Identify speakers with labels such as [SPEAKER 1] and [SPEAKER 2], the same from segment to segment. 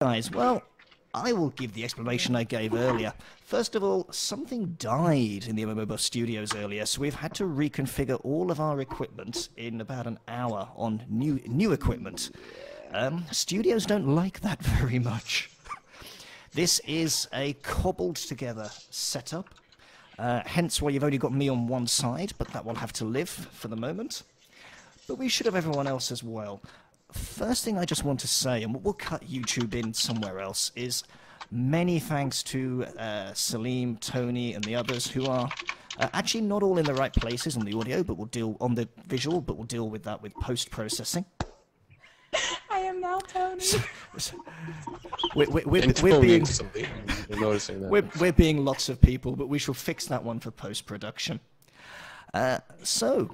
[SPEAKER 1] Guys, well, I will give the explanation I gave earlier. First of all, something died in the MMOBuff studios earlier, so we've had to reconfigure all of our equipment in about an hour on new equipment. Studios don't like that very much. This is a cobbled together setup, hence why you've only got me on one side, but that will have to live for the moment. But we should have everyone else as well. First thing I just want to say, and we'll cut YouTube in somewhere else, is many thanks to Salim, Tony, and the others who are actually not all in the right places on the audio, but we'll deal on the visual, but we'll deal with that with post-processing.
[SPEAKER 2] I am now Tony.
[SPEAKER 1] We're being lots of people, but we shall fix that one for post-production. So,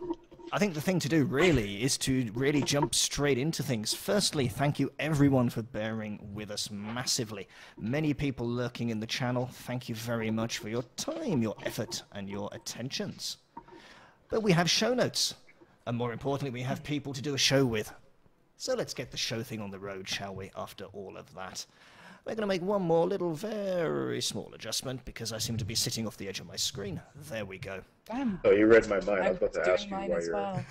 [SPEAKER 1] I think the thing to do really is to really jump straight into things. Firstly, thank you everyone for bearing with us massively. Many people lurking in the channel, thank you very much for your time, your effort, and your attentions. But we have show notes, and more importantly, we have people to do a show with. So let's get the show thing on the road, shall we, after all of that. We're going to make one more little very small adjustment because I seem to be sitting off the edge of my screen. There we go.
[SPEAKER 3] Oh, you read my mind. I was about to ask you why you're...
[SPEAKER 2] Well.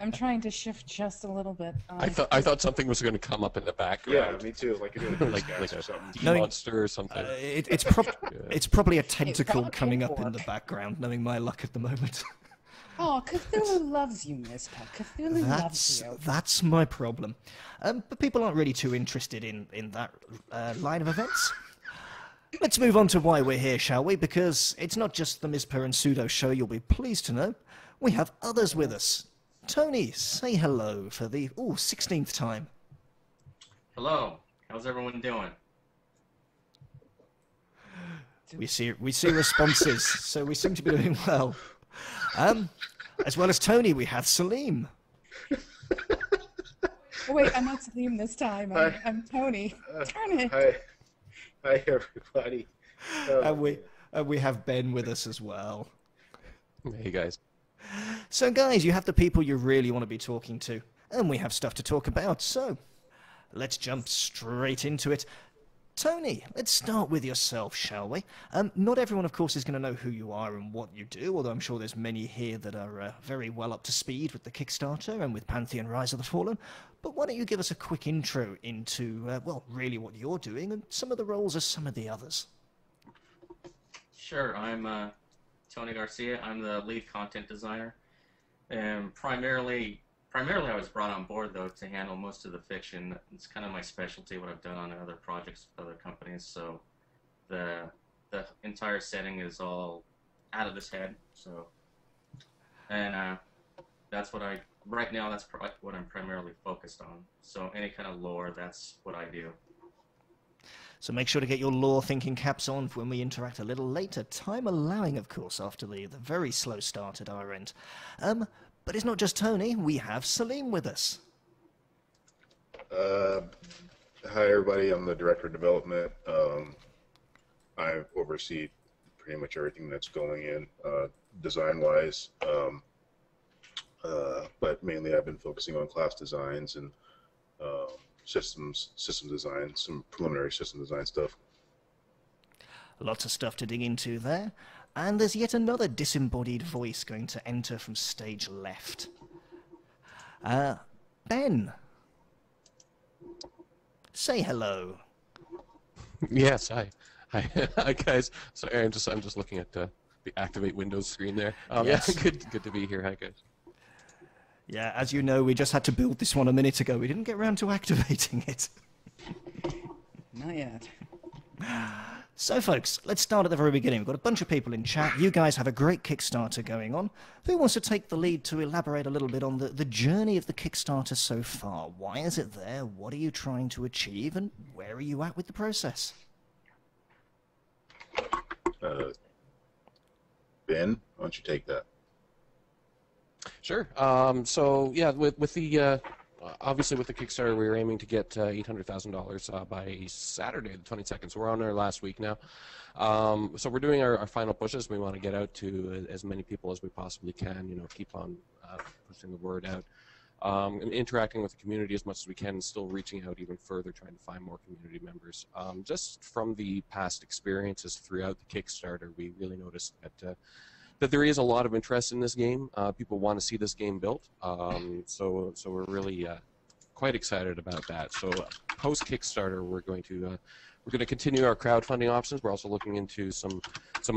[SPEAKER 2] I'm trying to shift just a little bit.
[SPEAKER 4] I thought something was going to come up in the background.
[SPEAKER 3] Yeah, me too. Like you're doing
[SPEAKER 4] like
[SPEAKER 3] or something.
[SPEAKER 4] Monster or something.
[SPEAKER 1] It's probably a tentacle coming up in the background, knowing my luck at the moment.
[SPEAKER 2] Oh, Cthulhu loves you, Mizpah. Cthulhu loves you.
[SPEAKER 1] That's my problem. But people aren't really too interested in that line of events. Let's move on to why we're here, shall we? Because it's not just the Mizpah and Pseudo show, you'll be pleased to know. We have others with us. Tony, say hello for the 16th time.
[SPEAKER 5] Hello. How's everyone doing?
[SPEAKER 1] We see responses, so we seem to be doing well. As well as Tony, we have Salim.
[SPEAKER 2] Oh, wait, I'm not Salim this time. I'm Tony. Turn it.
[SPEAKER 3] Hi, everybody.
[SPEAKER 1] And we have Ben with us as well.
[SPEAKER 4] Hey, guys.
[SPEAKER 1] So, guys, you have the people you really want to be talking to, and we have stuff to talk about, so let's jump straight into it. Tony, let's start with yourself, shall we? Not everyone, of course, is going to know who you are and what you do, although I'm sure there's many here that are very well up to speed with the Kickstarter and with Pantheon Rise of the Fallen. But why don't you give us a quick intro into, well, really what you're doing and some of the roles of some of the others?
[SPEAKER 5] Sure, I'm Tony Garcia. I'm the lead content designer. And primarily I was brought on board, though, to handle most of the fiction. It's kind of my specialty, what I've done on other projects with other companies. So the entire setting is all out of this head. So, and that's what right now, that's what I'm primarily focused on. So any kind of lore, that's what I do.
[SPEAKER 1] So make sure to get your lore thinking caps on for when we interact a little later. Time allowing, of course, after the very slow start at our end. But it's not just Tony, we have Salim with us.
[SPEAKER 3] Hi, everybody. I'm the director of development. I oversee pretty much everything that's going in, design-wise. But mainly I've been focusing on class designs and system design, some preliminary system design stuff.
[SPEAKER 1] Lots of stuff to dig into there. And there's yet another disembodied voice going to enter from stage left. Ben. Say hello.
[SPEAKER 4] Yes, hi. Hi, guys. Sorry, I'm just looking at the activate Windows screen there.
[SPEAKER 1] Yes.
[SPEAKER 4] Yeah, good to be here. Hi, guys.
[SPEAKER 1] Yeah, as you know, we just had to build this one a minute ago. We didn't get around to activating it.
[SPEAKER 2] Not yet.
[SPEAKER 1] So, folks, let's start at the very beginning. We've got a bunch of people in chat. You guys have a great Kickstarter going on. Who wants to take the lead to elaborate a little bit on the journey of the Kickstarter so far? Why is it there? What are you trying to achieve? And where are you at with the process?
[SPEAKER 3] Ben, why don't you take that?
[SPEAKER 4] Sure. So, yeah, with the... obviously, with the Kickstarter, we were aiming to get $800,000 by Saturday, the 22nd. So we're on our last week now. So we're doing our final pushes. We want to get out to as many people as we possibly can. You know, keep on pushing the word out. and interacting with the community as much as we can, and still reaching out even further, trying to find more community members. Just from the past experiences throughout the Kickstarter, we really noticed that there is a lot of interest in this game. People want to see this game built, so we're really quite excited about that. So post Kickstarter, we're going to continue our crowdfunding options. We're also looking into some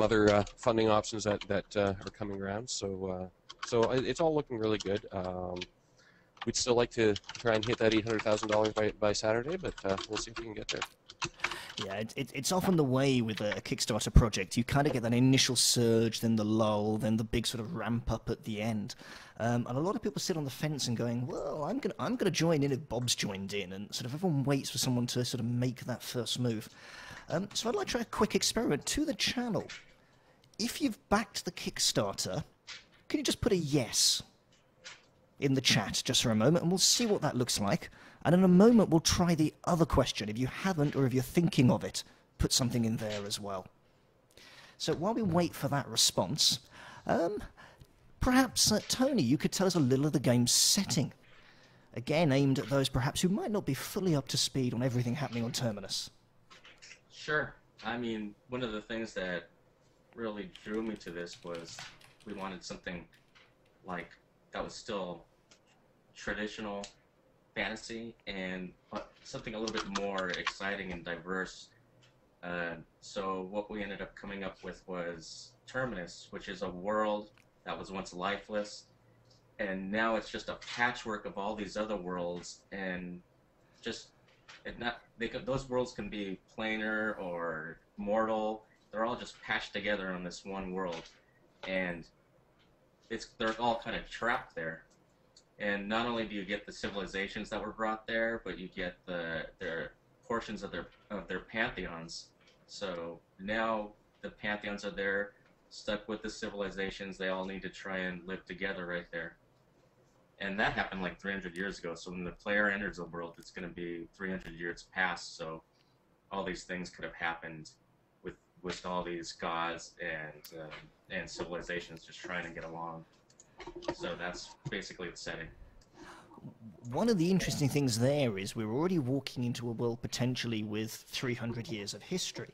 [SPEAKER 4] other funding options that are coming around. So it's all looking really good. We'd still like to try and hit that $800,000 by Saturday, but we'll see if we can get there.
[SPEAKER 1] Yeah, it's often the way with a Kickstarter project. You kind of get that initial surge, then the lull, then the big sort of ramp up at the end. And a lot of people sit on the fence and going, well, I'm gonna join in if Bob's joined in, and sort of everyone waits for someone to sort of make that first move. So I'd like to try a quick experiment to the channel. If you've backed the Kickstarter, can you just put a yes in the chat just for a moment, and we'll see what that looks like. And in a moment, we'll try the other question. If you haven't, or if you're thinking of it, put something in there as well. So while we wait for that response, perhaps, Tony, you could tell us a little of the game's setting. Again, aimed at those perhaps who might not be fully up to speed on everything happening on Terminus.
[SPEAKER 5] Sure. I mean, one of the things that really drew me to this was we wanted something like that was still traditional fantasy and something a little bit more exciting and diverse. So what we ended up coming up with was Terminus, which is a world that was once lifeless, and now it's just a patchwork of all these other worlds, and those worlds can be planar or mortal. They're all just patched together on this one world, and they're all kind of trapped there. And not only do you get the civilizations that were brought there, but you get their portions of their pantheons. So now the pantheons are there, stuck with the civilizations. They all need to try and live together right there. And that happened like 300 years ago. So when the player enters the world, it's going to be 300 years past. So all these things could have happened with all these gods and civilizations just trying to get along. So that's basically the setting.
[SPEAKER 1] One of the interesting things there is we're already walking into a world potentially with 300 years of history.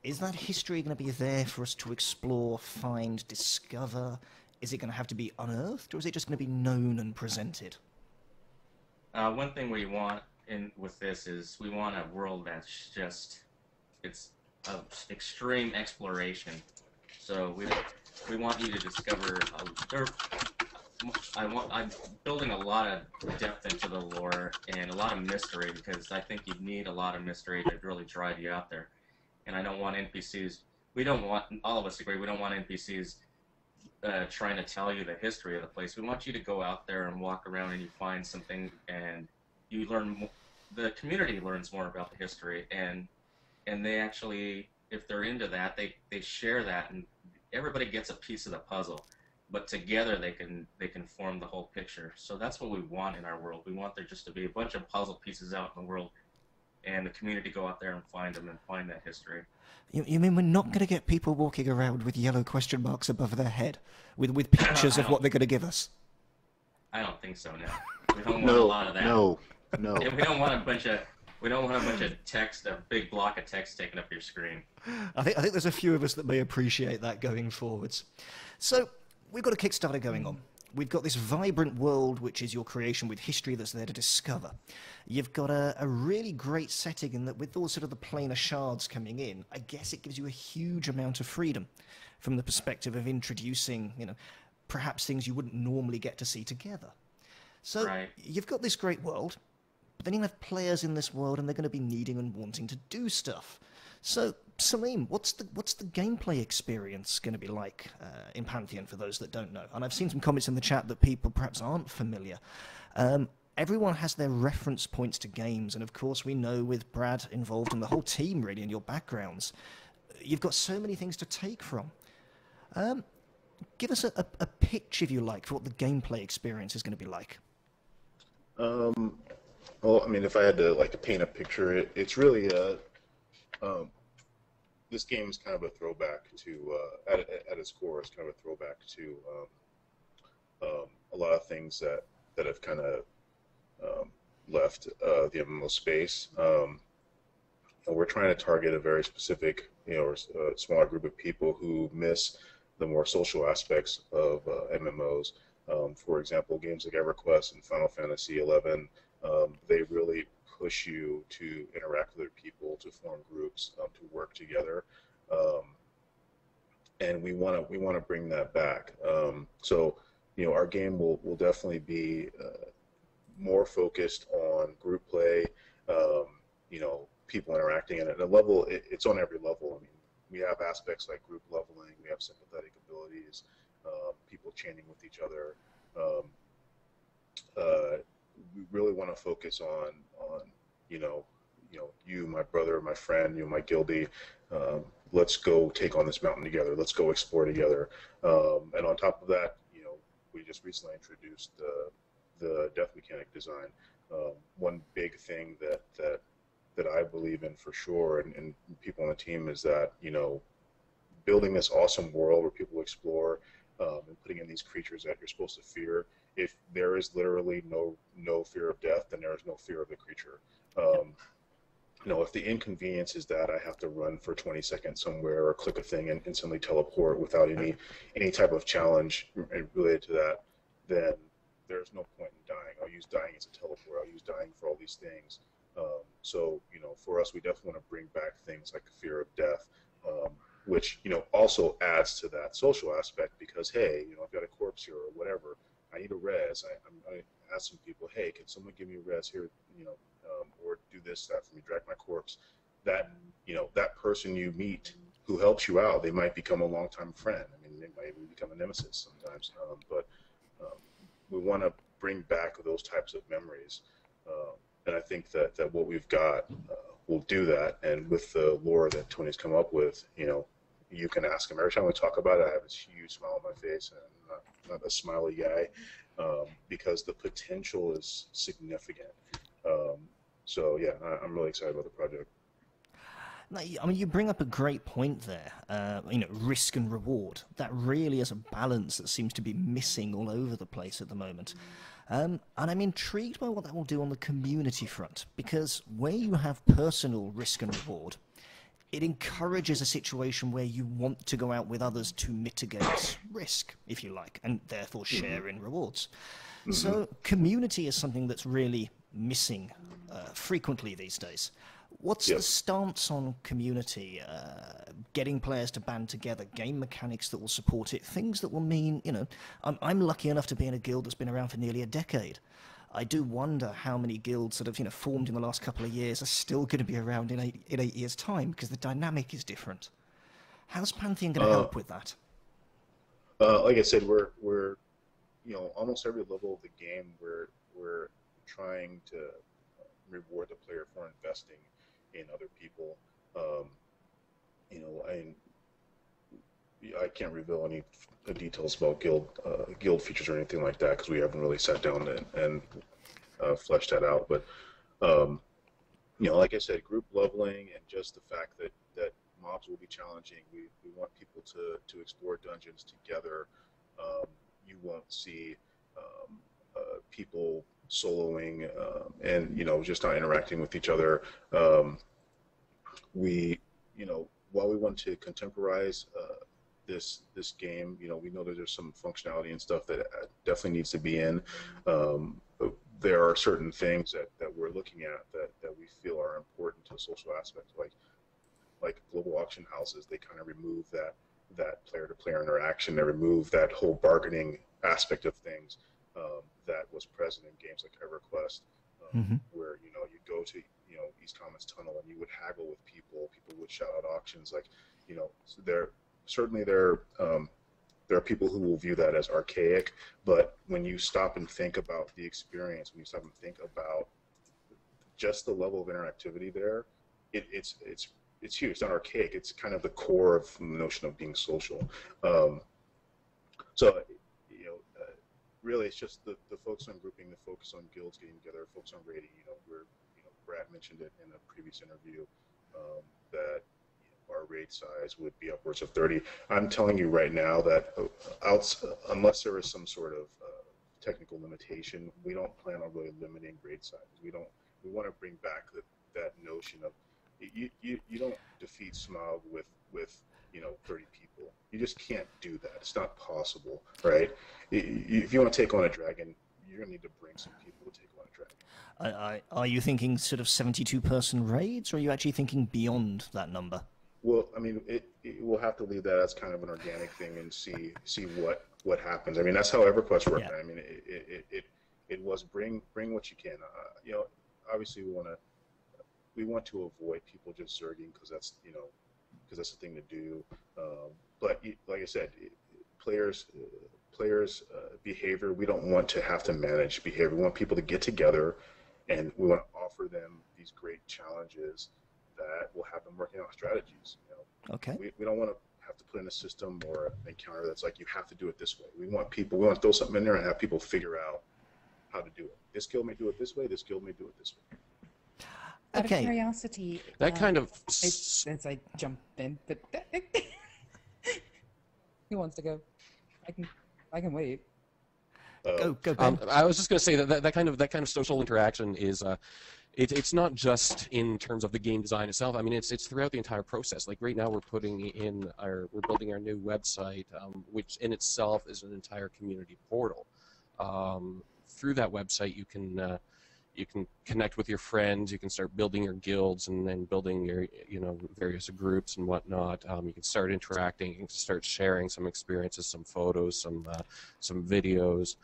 [SPEAKER 1] Is that history going to be there for us to explore, find, discover? Is it going to have to be unearthed, or is it just going to be known and presented?
[SPEAKER 5] One thing we want with this is we want a world that's just, it's of extreme exploration. So we want you to discover. I'm building a lot of depth into the lore and a lot of mystery, because I think you need a lot of mystery to really drive you out there. And I don't want NPCs. All of us agree, we don't want NPCs trying to tell you the history of the place. We want you to go out there and walk around and you find something, and you learn. The community learns more about the history, and they actually, if they're into that, they share that, and everybody gets a piece of the puzzle, but together they can form the whole picture. So that's what we want in our world. We want there just to be a bunch of puzzle pieces out in the world, and the community go out there and find them and find that history.
[SPEAKER 1] You mean we're not going to get people walking around with yellow question marks above their head with pictures of what they're going to give us?
[SPEAKER 5] I don't think so. No, we don't want a lot of that.
[SPEAKER 3] No.
[SPEAKER 5] Yeah, we don't want a bunch of text, a big block of text taking up your screen.
[SPEAKER 1] I think there's a few of us that may appreciate that going forwards. So we've got a Kickstarter going on. We've got this vibrant world, which is your creation with history that's there to discover. You've got a really great setting in that with all sort of the planar shards coming in, I guess it gives you a huge amount of freedom from the perspective of introducing, perhaps things you wouldn't normally get to see together. So
[SPEAKER 5] Right.
[SPEAKER 1] You've got this great world, but then you have players in this world and they're going to be needing and wanting to do stuff. So, Salim, what's the gameplay experience going to be like in Pantheon for those that don't know? And I've seen some comments in the chat that people perhaps aren't familiar. Everyone has their reference points to games, and of course we know with Brad involved and the whole team really in your backgrounds, you've got so many things to take from. Give us a pitch, if you like, for what the gameplay experience is going to be like.
[SPEAKER 3] Well, I mean, if I had to paint a picture, it's really this game is kind of a throwback to at its core, it's kind of a throwback to a lot of things that have kind of left the MMO space. And we're trying to target a very specific, a smaller group of people who miss the more social aspects of MMOs. For example, games like EverQuest and Final Fantasy XI, they really push you to interact with other people, to form groups, to work together, and we want to bring that back. So, our game will definitely be more focused on group play. People interacting, and at a level, it's on every level. I mean, we have aspects like group leveling, we have sympathetic abilities, people chaining with each other. We really want to focus on you, my brother, my friend, my guildie. Let's go take on this mountain together. Let's go explore together. And on top of that, we just recently introduced the death mechanic design. One big thing that I believe in for sure, and people on the team, is that building this awesome world where people explore, and putting in these creatures that you're supposed to fear. If there is literally no fear of death, then there is no fear of the creature. If the inconvenience is that I have to run for 20 seconds somewhere or click a thing and instantly teleport without any type of challenge related to that, then there's no point in dying. I'll use dying as a teleport. I'll use dying for all these things. So for us, we definitely want to bring back things like the fear of death, which also adds to that social aspect, because hey, I've got a corpse here or whatever, I need a res. I ask some people, hey, can someone give me a res here, or do this, that for me, drag my corpse. That that person you meet who helps you out, they might become a longtime friend. I mean, they might even become a nemesis sometimes. But we want to bring back those types of memories. And I think that what we've got will do that. And with the lore that Tony's come up with, you can ask him. Every time we talk about it, I have this huge smile on my face, and I'm not a smiley guy, because the potential is significant. So yeah, I'm really excited about the project.
[SPEAKER 1] I mean, you bring up a great point there. Risk and reward. That really is a balance that seems to be missing all over the place at the moment. And I'm intrigued by what that will do on the community front, because where you have personal risk and reward, it encourages a situation where you want to go out with others to mitigate risk, if you like, and therefore share in rewards. Mm-hmm. So community is something that's really missing frequently these days. What's the stance on community, getting players to band together, game mechanics that will support it, things that will mean, I'm lucky enough to be in a guild that's been around for nearly a decade. I do wonder how many guilds that have, formed in the last couple of years are still going to be around in 8 years' time, because the dynamic is different. How's Pantheon going to help with that?
[SPEAKER 3] Like I said, we're almost every level of the game, we're trying to reward the player for investing in other people. I can't reveal any details about guild features or anything like that, because we haven't really sat down and fleshed that out. But like I said, group leveling and just the fact that mobs will be challenging. We want people to explore dungeons together. You won't see people soloing and just not interacting with each other. While we want to contemporize this game, we know that there's some functionality and stuff that definitely needs to be in. But there are certain things that we're looking at that we feel are important to social aspects, like global auction houses. They kind of remove that player-to-player interaction. They remove that whole bargaining aspect of things that was present in games like EverQuest, where you go to East Commons Tunnel and you would haggle with people. People would shout out auctions. So there are people who will view that as archaic. But when you stop and think about the experience, when you stop and think about just the level of interactivity there, it's huge. It's not archaic. It's kind of the core of the notion of being social. Really, it's just the focus on grouping, the focus on guilds getting together, focus on raiding. Brad mentioned it in a previous interview, that our raid size would be upwards of 30. I'm telling you right now that unless there is some sort of technical limitation. We don't plan on really limiting grade sizes. We want to bring back that notion of you don't defeat Smaug with 30 people. You just can't do that. It's not possible, right? If you want to take on a dragon, you're going to need to bring some people to take on a dragon.
[SPEAKER 1] Are you thinking sort of 72-person raids, or are you actually thinking beyond that number?
[SPEAKER 3] Well, I mean, we'll have to leave that as kind of an organic thing and see what happens. I mean, that's how EverQuest worked. Yeah. I mean, it was bring what you can. Obviously we want to avoid people just zerging because that's the thing to do. But like I said, players' behavior, we don't want to have to manage behavior. We want people to get together, and we want to offer them these great challenges that will have them working out strategies.
[SPEAKER 1] Okay.
[SPEAKER 3] We don't want to have to put in a system or an encounter that's like, you have to do it this way. We want to throw something in there and have people figure out how to do it. This guild may do it this way, this guild may do it this way.
[SPEAKER 2] Out of curiosity,
[SPEAKER 4] that kind of
[SPEAKER 2] as I jump in, but who wants to go? I can wait.
[SPEAKER 1] Go.
[SPEAKER 4] I was just going to say that kind of social interaction is it's not just in terms of the game design itself. I mean, it's throughout the entire process. Like right now, we're building our new website, which in itself is an entire community portal. Through that website, you can connect with your friends. You can start building your guilds and then building your various groups and whatnot. You can start interacting. You can start sharing some experiences, some photos, some videos.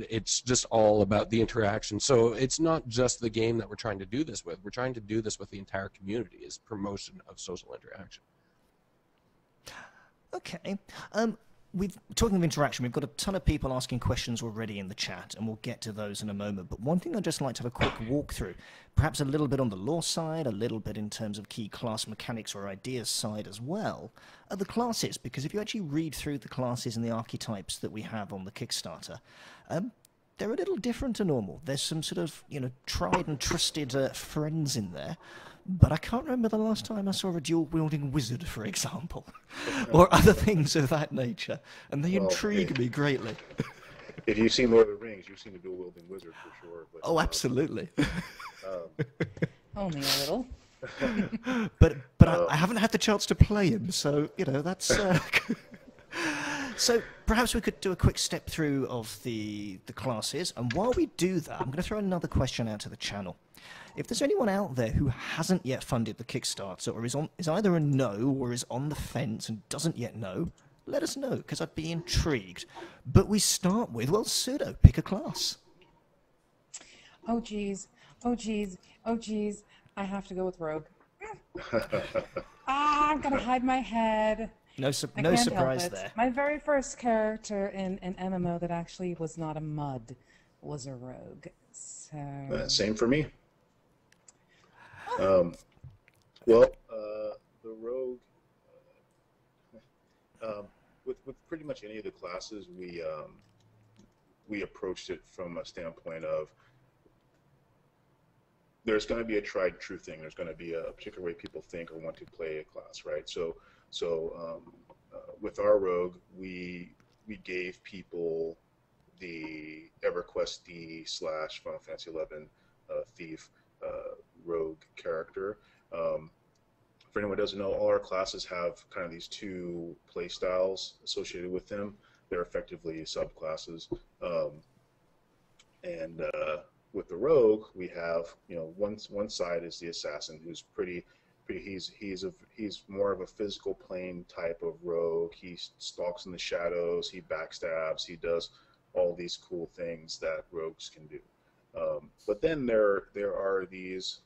[SPEAKER 4] It's just all about the interaction. So it's not just the game that we're trying to do this with. We're trying to do this with the entire community as promotion of social interaction.
[SPEAKER 1] Okay. Talking of interaction, we've got a ton of people asking questions already in the chat, and we'll get to those in a moment. But one thing I'd just like to have a quick walkthrough, perhaps a little bit on the lore side, a little bit in terms of key class mechanics or ideas side as well, are the classes. Because if you actually read through the classes and the archetypes that we have on the Kickstarter, they're a little different to normal. There's some sort of, tried and trusted friends in there. But I can't remember the last time I saw a dual-wielding wizard, for example, or other things of that nature, and they intrigue me greatly.
[SPEAKER 3] If you've seen Lord of the Rings, you've seen a dual-wielding wizard for sure. But,
[SPEAKER 1] absolutely.
[SPEAKER 2] Only a little.
[SPEAKER 1] but I haven't had the chance to play him, so that's. So perhaps we could do a quick step through of the classes, and while we do that, I'm going to throw another question out to the channel. If there's anyone out there who hasn't yet funded the Kickstarter, or is either a no or is on the fence and doesn't yet know, let us know, because I'd be intrigued. But we start with, Pseudo, pick a class.
[SPEAKER 2] Oh geez, I have to go with Rogue. I'm gonna hide my head.
[SPEAKER 1] No surprise there.
[SPEAKER 2] My very first character in an MMO that actually was not a MUD was a Rogue. So
[SPEAKER 3] same for me. The Rogue, with pretty much any of the classes, we approached it from a standpoint of there's going to be a tried and true thing. There's going to be a particular way people think or want to play a class, right? So with our Rogue, we gave people the EverQuest D / Final Fantasy 11 Thief Rogue character. For anyone who doesn't know, all our classes have kind of these two play styles associated with them. They're effectively subclasses. And with the Rogue, we have one side is the assassin, who's pretty. He's more of a physical plane type of rogue. He stalks in the shadows. He backstabs. He does all these cool things that rogues can do. But then there are these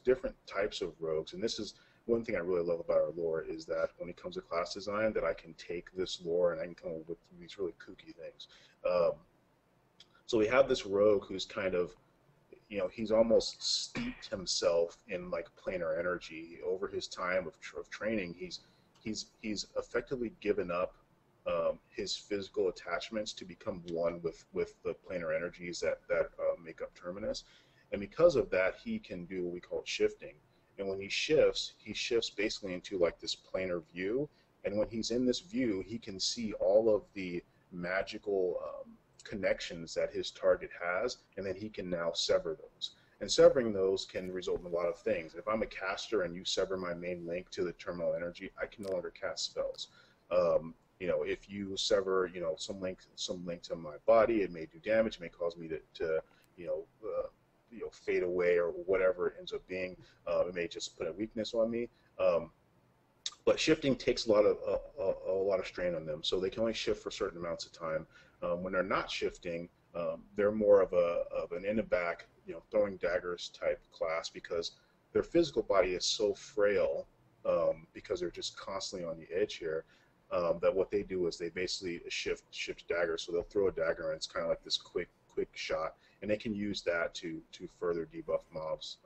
[SPEAKER 3] different types of rogues, and this is one thing I really love about our lore, is that when it comes to class design, that I can take this lore and I can come up with these really kooky things. So we have this rogue who's kind of, he's almost steeped himself in like planar energy. Over his time of training, he's effectively given up his physical attachments to become one with the planar energies that make up Terminus. And because of that, he can do what we call shifting. And when he shifts basically into like this planar view. And when he's in this view, he can see all of the magical connections that his target has, and then he can now sever those. And severing those can result in a lot of things. If I'm a caster and you sever my main link to the terminal energy, I can no longer cast spells. You know, if you sever, you know, some link to my body, it may do damage. It may cause me to fade away or whatever it ends up being. It may just put a weakness on me. But shifting takes a lot of strain on them, so they can only shift for certain amounts of time. When they're not shifting, they're more of an in the back, you know, throwing daggers type class, because their physical body is so frail, because they're just constantly on the edge here, that what they do is they basically shift daggers. So they'll throw a dagger, and it's kind of like this quick shot, and they can use that to further debuff mobs.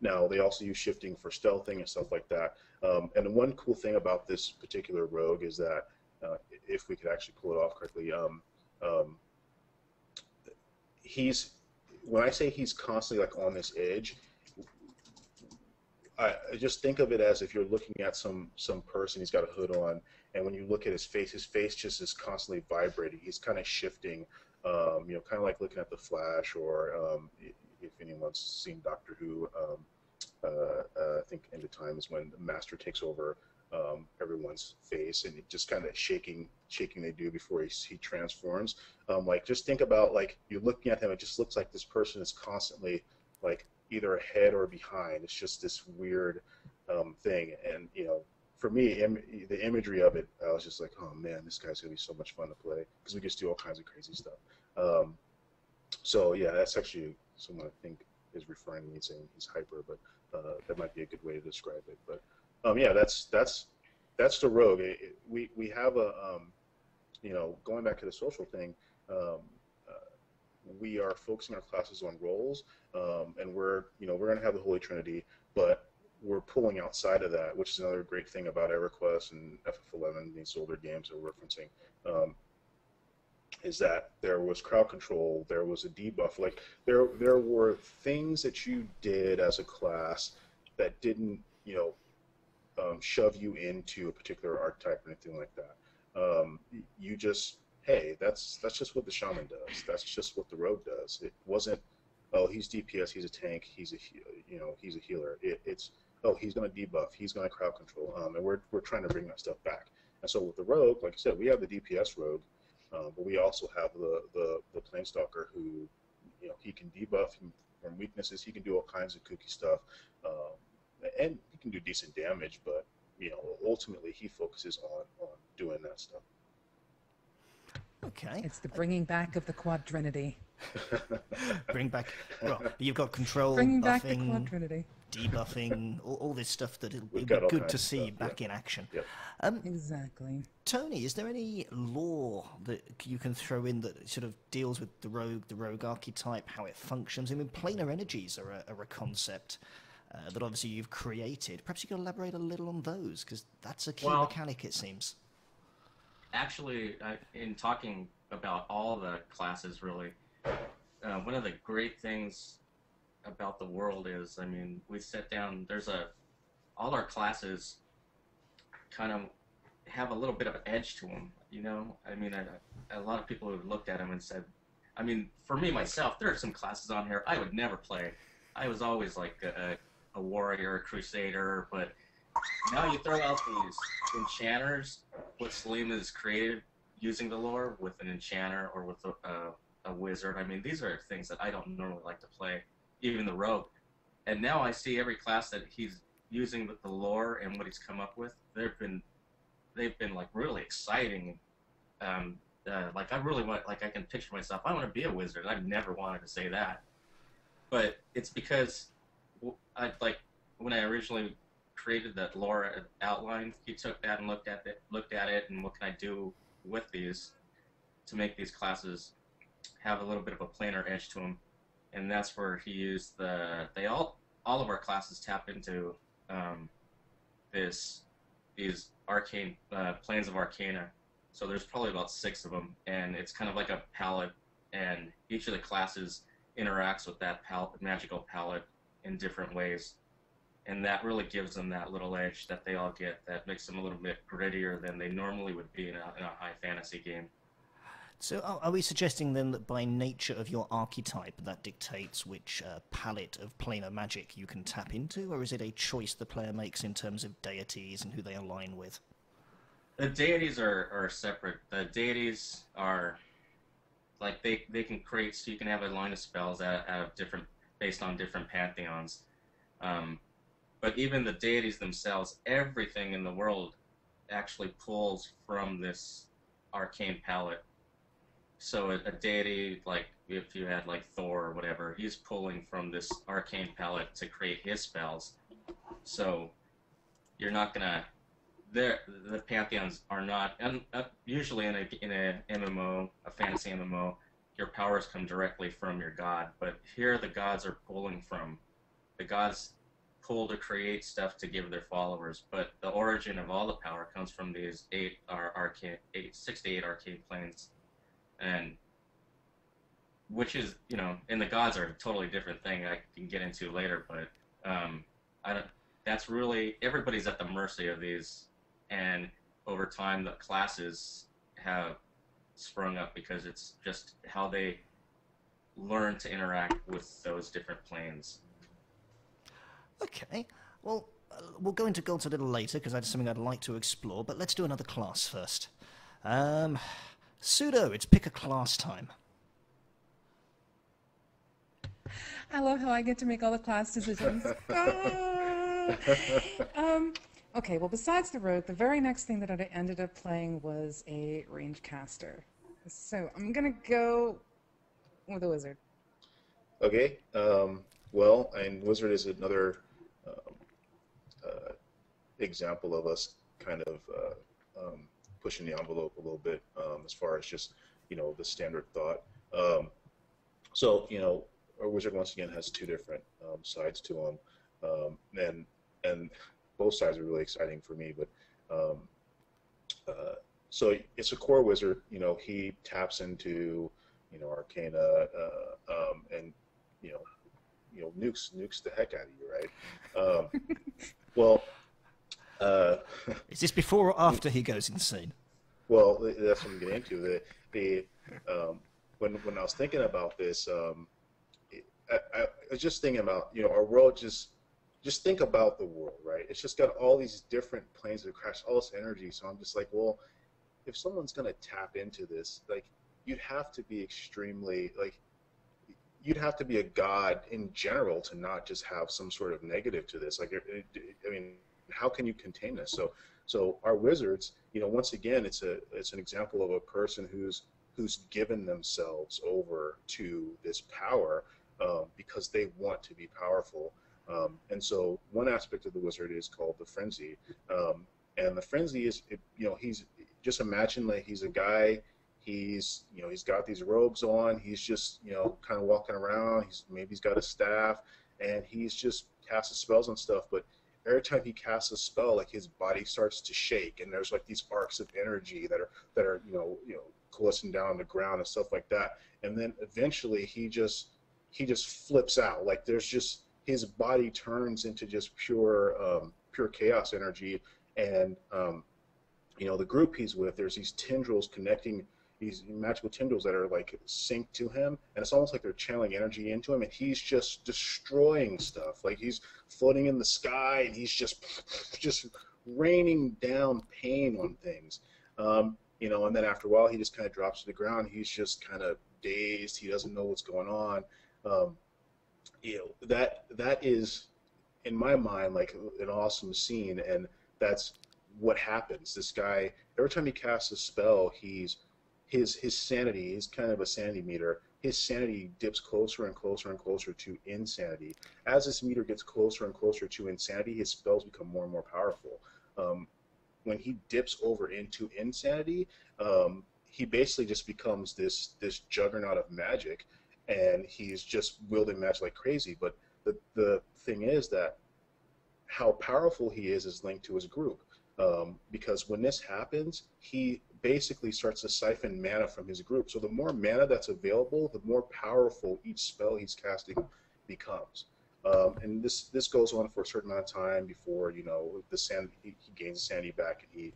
[SPEAKER 3] Now, they also use shifting for stealthing and stuff like that. And the one cool thing about this particular rogue is that, if we could actually pull it off correctly, when I say he's constantly like on this edge, I just think of it as if you're looking at some person, he's got a hood on, and when you look at his face just is constantly vibrating. He's kind of shifting, you know, kind of like looking at the Flash, or if anyone's seen Doctor Who, I think End of Time is when the Master takes over everyone's face, and it just kind of shaking they do before he transforms. Like, just think about, like, you're looking at him, it just looks like this person is constantly like either ahead or behind. It's just this weird thing, and you know, for me, the imagery of it, I was just like, oh man, this guy's gonna be so much fun to play, because we just do all kinds of crazy stuff. So yeah, that's actually someone I think is referring to me saying he's hyper, but that might be a good way to describe it. But yeah, that's the rogue. We have a you know, going back to the social thing, we are focusing our classes on roles, and we're going to have the Holy Trinity, but we're pulling outside of that, which is another great thing about EverQuest and FF11, these older games that we're referencing, is that there was crowd control, there was a debuff. Like, there were things that you did as a class that didn't, you know, shove you into a particular archetype or anything like that. You just, hey, that's just what the shaman does. That's just what the rogue does. It wasn't, oh, he's DPS, he's a tank, he's a healer. It's, oh, he's going to debuff, he's going to crowd control, and we're trying to bring that stuff back. And so with the rogue, like I said, we have the DPS rogue, but we also have the planestalker who, you know, he can debuff from weaknesses. He can do all kinds of kooky stuff, and he can do decent damage. But you know, ultimately, he focuses on doing that stuff.
[SPEAKER 1] Okay.
[SPEAKER 2] It's the bringing back of the Quadrinity.
[SPEAKER 1] Bring back. Well, you've got control,
[SPEAKER 2] Bringing
[SPEAKER 1] buffing,
[SPEAKER 2] back the Quadrinity.
[SPEAKER 1] debuffing, all this stuff that it'll be
[SPEAKER 3] got all
[SPEAKER 1] good
[SPEAKER 3] kinds
[SPEAKER 1] to
[SPEAKER 3] of
[SPEAKER 1] see
[SPEAKER 3] stuff,
[SPEAKER 1] back
[SPEAKER 3] yeah.
[SPEAKER 1] in action.
[SPEAKER 3] Yep.
[SPEAKER 2] Exactly.
[SPEAKER 1] Tony, is there any lore that you can throw in that sort of deals with the rogue archetype, how it functions? I mean, planar energies are a concept that obviously you've created. Perhaps you can elaborate a little on those, because that's a key mechanic, it seems.
[SPEAKER 5] Actually, in talking about all the classes, really, one of the great things about the world is, I mean, we sit down, all our classes kind of have a little bit of an edge to them, you know? I mean, a lot of people have looked at them and said, I mean, for me, myself, there are some classes on here I would never play. I was always like a warrior, a crusader, but now you throw out these enchanters, what Salim has created using the lore with an enchanter or with a wizard. I mean, these are things that I don't normally like to play, even the rogue. And now I see every class that he's using with the lore and what he's come up with. They've been like really exciting. Like I really want, like I can picture myself, I want to be a wizard. I've never wanted to say that, but it's because when I originally created that lore outline, he took that and looked at it, and what can I do with these to make these classes have a little bit of a planar edge to them, and that's where he used all of our classes tap into these arcane planes of arcana. So there's probably about 6 of them, and it's kind of like a palette, and each of the classes interacts with that magical palette in different ways. and that really gives them that little edge that they all get. That makes them a little bit grittier than they normally would be in a high fantasy game.
[SPEAKER 1] So are we suggesting then that by nature of your archetype that dictates which palette of planar magic you can tap into, or is it a choice the player makes in terms of deities and who they align with?
[SPEAKER 5] The deities are separate. The deities are like they can create, so you can have a line of spells out of different, based on different pantheons. But even the deities themselves, everything in the world actually pulls from this arcane palette. So a deity, like if you had like Thor or whatever, he's pulling from this arcane palette to create his spells. So you're not gonna, the pantheons are not, and usually in a MMO, a fantasy MMO, your powers come directly from your god. But here the gods are pulling from, the gods pull to create stuff to give their followers. But the origin of all the power comes from these 6 to 8 arcane planes. And which is, you know, and the gods are a totally different thing I can get into later, but that's really, everybody's at the mercy of these, and over time the classes have sprung up because it's just how they learn to interact with those different planes.
[SPEAKER 1] Okay, well, we'll go into gods a little later because that's something I'd like to explore, but let's do another class first. Pseudo, it's pick a class time.
[SPEAKER 2] I love how I get to make all the class decisions. Okay, well, besides the rogue, the very next thing that I ended up playing was a range caster. So I'm going to go with a wizard.
[SPEAKER 3] Okay, well, and wizard is another example of us kind of pushing the envelope a little bit as far as just, you know, the standard thought. So, you know, our wizard once again has 2 different sides to him, and both sides are really exciting for me. But so it's a core wizard. You know, he taps into, you know, arcana and you know nukes the heck out of you, right? Well.
[SPEAKER 1] Is this before or after he goes insane?
[SPEAKER 3] Well, that's what I'm getting into. When I was thinking about this, I was just thinking about, you know, our world. Just think about the world, right? It's just got all these different planes that crash, all this energy. So I'm just like, well, if someone's gonna tap into this, like, you'd have to be extremely, like, you'd have to be a god in general to not just have some sort of negative to this. Like, I mean, how can you contain this? So our wizards, you know, once again, it's an example of a person who's given themselves over to this power because they want to be powerful. And so one aspect of the wizard is called the frenzy, and the frenzy is, you know, he's just, imagine like he's a guy. He's, you know, he's got these robes on. He's just, you know, kind of walking around. He's got a staff, and he's just casting spells and stuff. But every time he casts a spell, like, his body starts to shake, and there's like these arcs of energy that are you know coalescing down on the ground and stuff like that. And then eventually he just flips out. Like, there's just, his body turns into just pure chaos energy. And you know, the group he's with, there's these tendrils connecting, these magical tendrils that are like synced to him, and it's almost like they're channeling energy into him, and he's just destroying stuff. Like, he's floating in the sky, and he's just raining down pain on things. You know, and then after a while, he just kind of drops to the ground. He's just kind of dazed. He doesn't know what's going on. You know, that is, in my mind, like an awesome scene, and that's what happens. This guy, every time he casts a spell, his sanity, he's kind of a sanity meter. His sanity dips closer and closer and closer to insanity. As this meter gets closer and closer to insanity, his spells become more and more powerful. When he dips over into insanity, he basically just becomes this juggernaut of magic, and he's just wielding magic like crazy. But the thing is that how powerful he is linked to his group. Because when this happens, he basically starts to siphon mana from his group. So the more mana that's available, the more powerful each spell he's casting becomes. And this goes on for a certain amount of time before, you know, the sand he gains sanity back, and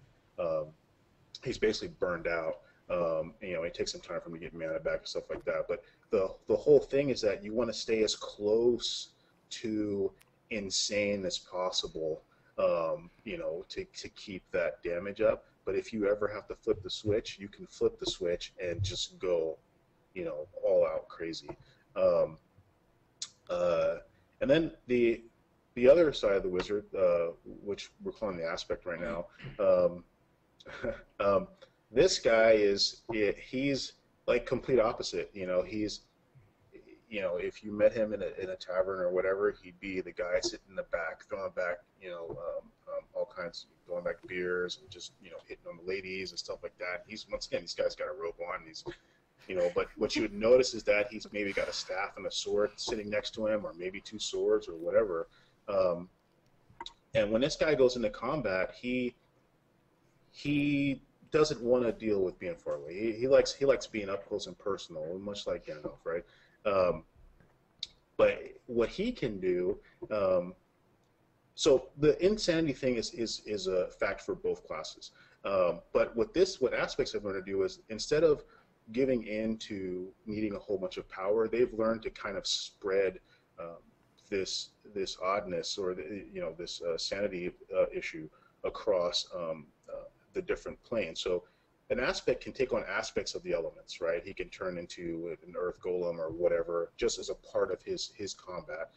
[SPEAKER 3] he's basically burned out. You know, it takes some time for him to get mana back and stuff like that. But the whole thing is that you want to stay as close to insane as possible, you know, to keep that damage up. But if you ever have to flip the switch, you can flip the switch and just go, you know, all out crazy. And then the other side of the wizard, which we're calling the aspect right now, this guy he's like complete opposite. You know, you know, if you met him in a tavern or whatever, he'd be the guy sitting in the back, throwing back, you know, all kinds, throwing back beers and just, you know, hitting on the ladies and stuff like that. Once again, this guy's got a robe on. He's, you know, but what you would notice is that he's maybe got a staff and a sword sitting next to him, or maybe two swords or whatever. And when this guy goes into combat, he doesn't want to deal with being far away. He likes being up close and personal, much like Gandalf, right? But what he can do, so the insanity thing is a fact for both classes. But what aspects have learned to do is, instead of giving in to needing a whole bunch of power, they've learned to kind of spread this oddness, or this sanity issue across the different planes. So an aspect can take on aspects of the elements, right? He can turn into an earth golem or whatever, just as a part of his combat,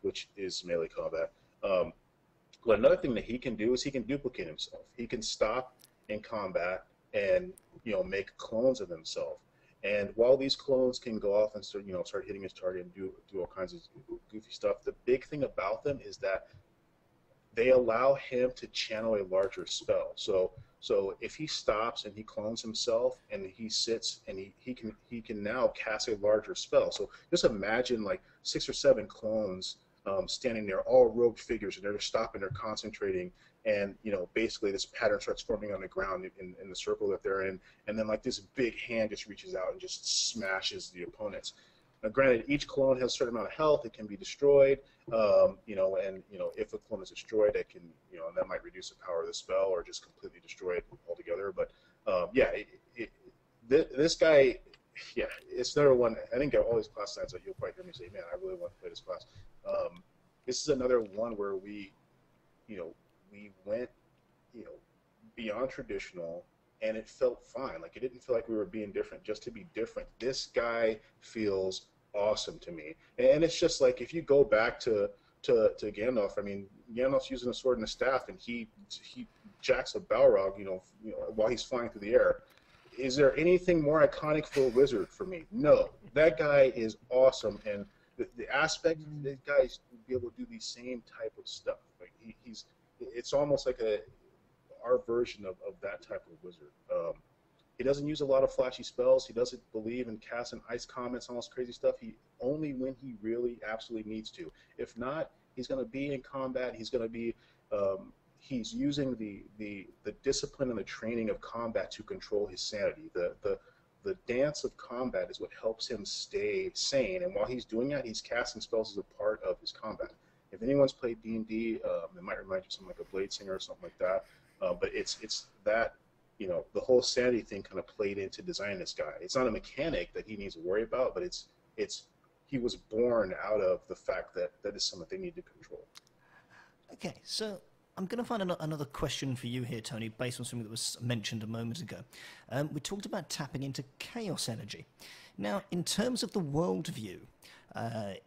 [SPEAKER 3] which is melee combat. But another thing that he can do is he can duplicate himself. He can stop in combat and, you know, make clones of himself. And while these clones can go off and start hitting his target and do all kinds of goofy stuff, the big thing about them is that they allow him to channel a larger spell. So if he stops and he clones himself and he sits and he can now cast a larger spell. So just imagine like 6 or 7 clones standing there, all robed figures, and they're just stopping, they're concentrating, and, you know, basically this pattern starts forming on the ground in the circle that they're in, and then like this big hand just reaches out and just smashes the opponents. Now, granted, each clone has a certain amount of health; it can be destroyed. You know, and, you know, if a clone is destroyed, it can, you know, that might reduce the power of the spell or just completely destroy it altogether. But yeah, this guy, yeah, it's another one. I think all these class signs that you'll probably hear me say, man, I really want to play this class. This is another one where we went, you know, beyond traditional, and it felt fine. Like, it didn't feel like we were being different just to be different. This guy feels awesome to me, and it's just like, if you go back to Gandalf, I mean, Gandalf's using a sword and a staff, and he jacks a Balrog, you know, while he's flying through the air. Is there anything more iconic for a wizard for me? No. That guy is awesome, and the aspect of this guy is to be able to do the same type of stuff. Like, it's almost like our version of that type of wizard. He doesn't use a lot of flashy spells. He doesn't believe in casting ice comets and all this crazy stuff. Only when he really absolutely needs to. If not, he's going to be in combat. He's going to be he's using the discipline and the training of combat to control his sanity. The dance of combat is what helps him stay sane, and while he's doing that, he's casting spells as a part of his combat. If anyone's played D&D, it might remind you of something like a Blade Singer or something like that. But it's that, you know, the whole sanity thing kind of played into designing this guy. It's not a mechanic that he needs to worry about, but he was born out of the fact that is something they need to control.
[SPEAKER 1] Okay, so I'm going to find another question for you here, Tony, based on something that was mentioned a moment ago. We talked about tapping into chaos energy. Now, in terms of the worldview,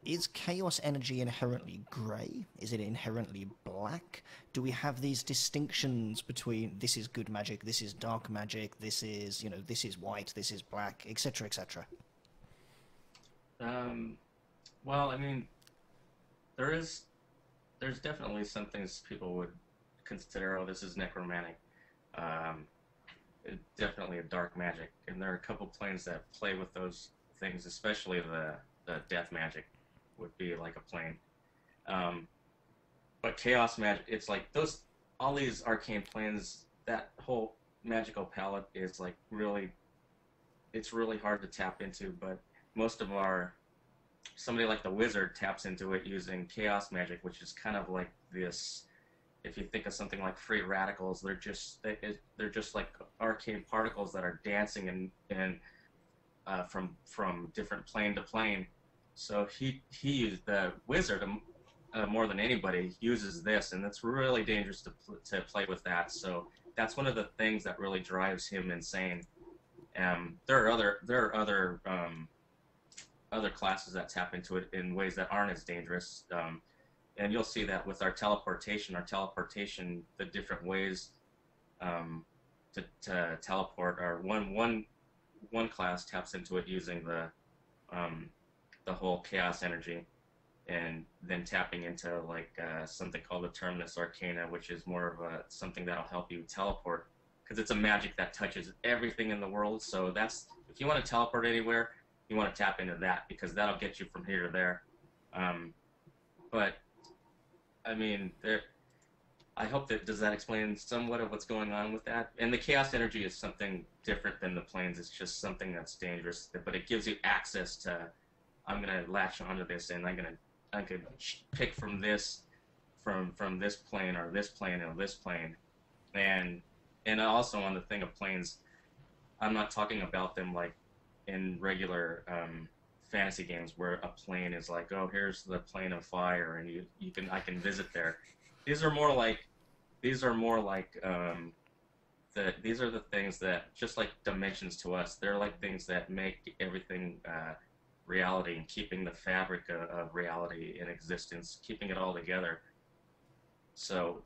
[SPEAKER 1] is chaos energy inherently grey? Is it inherently black? Do we have these distinctions between this is good magic, this is dark magic, this is, you know, this is white, this is black, etc., etc.?
[SPEAKER 5] Well, I mean, there's definitely some things people would consider, oh, this is necromantic. Definitely a dark magic, and there are a couple planes that play with those things, especially the death magic would be like a plane. But chaos magic, it's like all these arcane planes, that whole magical palette is like it's really hard to tap into, but most of our somebody like the wizard taps into it using chaos magic, which is kind of like this. If you think of something like free radicals, they're just like arcane particles that are dancing and from different plane to plane. So he used the wizard more than anybody uses this, and it's really dangerous to play with that. So that's one of the things that really drives him insane. There are other classes that tap into it in ways that aren't as dangerous. And you'll see that with our teleportation, the different ways to teleport are one class taps into it using the whole chaos energy, and then tapping into like something called the Terminus Arcana, which is more of something that'll help you teleport, because it's a magic that touches everything in the world. So that's, if you want to teleport anywhere, you want to tap into that, because that'll get you from here to there. But I mean, I hope does that explain somewhat of what's going on with that? And the chaos energy is something different than the planes. It's just something that's dangerous, but it gives you access to, I'm gonna latch onto this, and I could pick from this plane, or this plane, or this plane. And also on the thing of planes, I'm not talking about them like in regular fantasy games where a plane is like, oh, here's the plane of fire, and I can visit there. These are more like these are the things that, just like dimensions to us, they're like things that make everything reality, and keeping the fabric of reality in existence, keeping it all together. So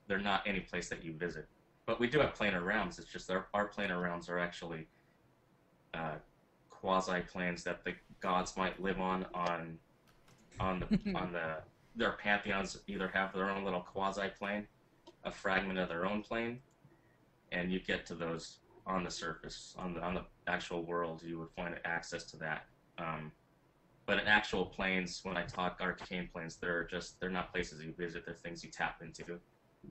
[SPEAKER 5] they're not any place that you visit. But we do have planar realms. It's just our planar realms are actually quasi-planes that the gods might live on their pantheons. Either have their own little quasi-plane, a fragment of their own plane, and you get to those on the surface, on the actual world. You would find access to that. But in actual planes, when I talk arcane planes, they're not places you visit. They're things you tap into,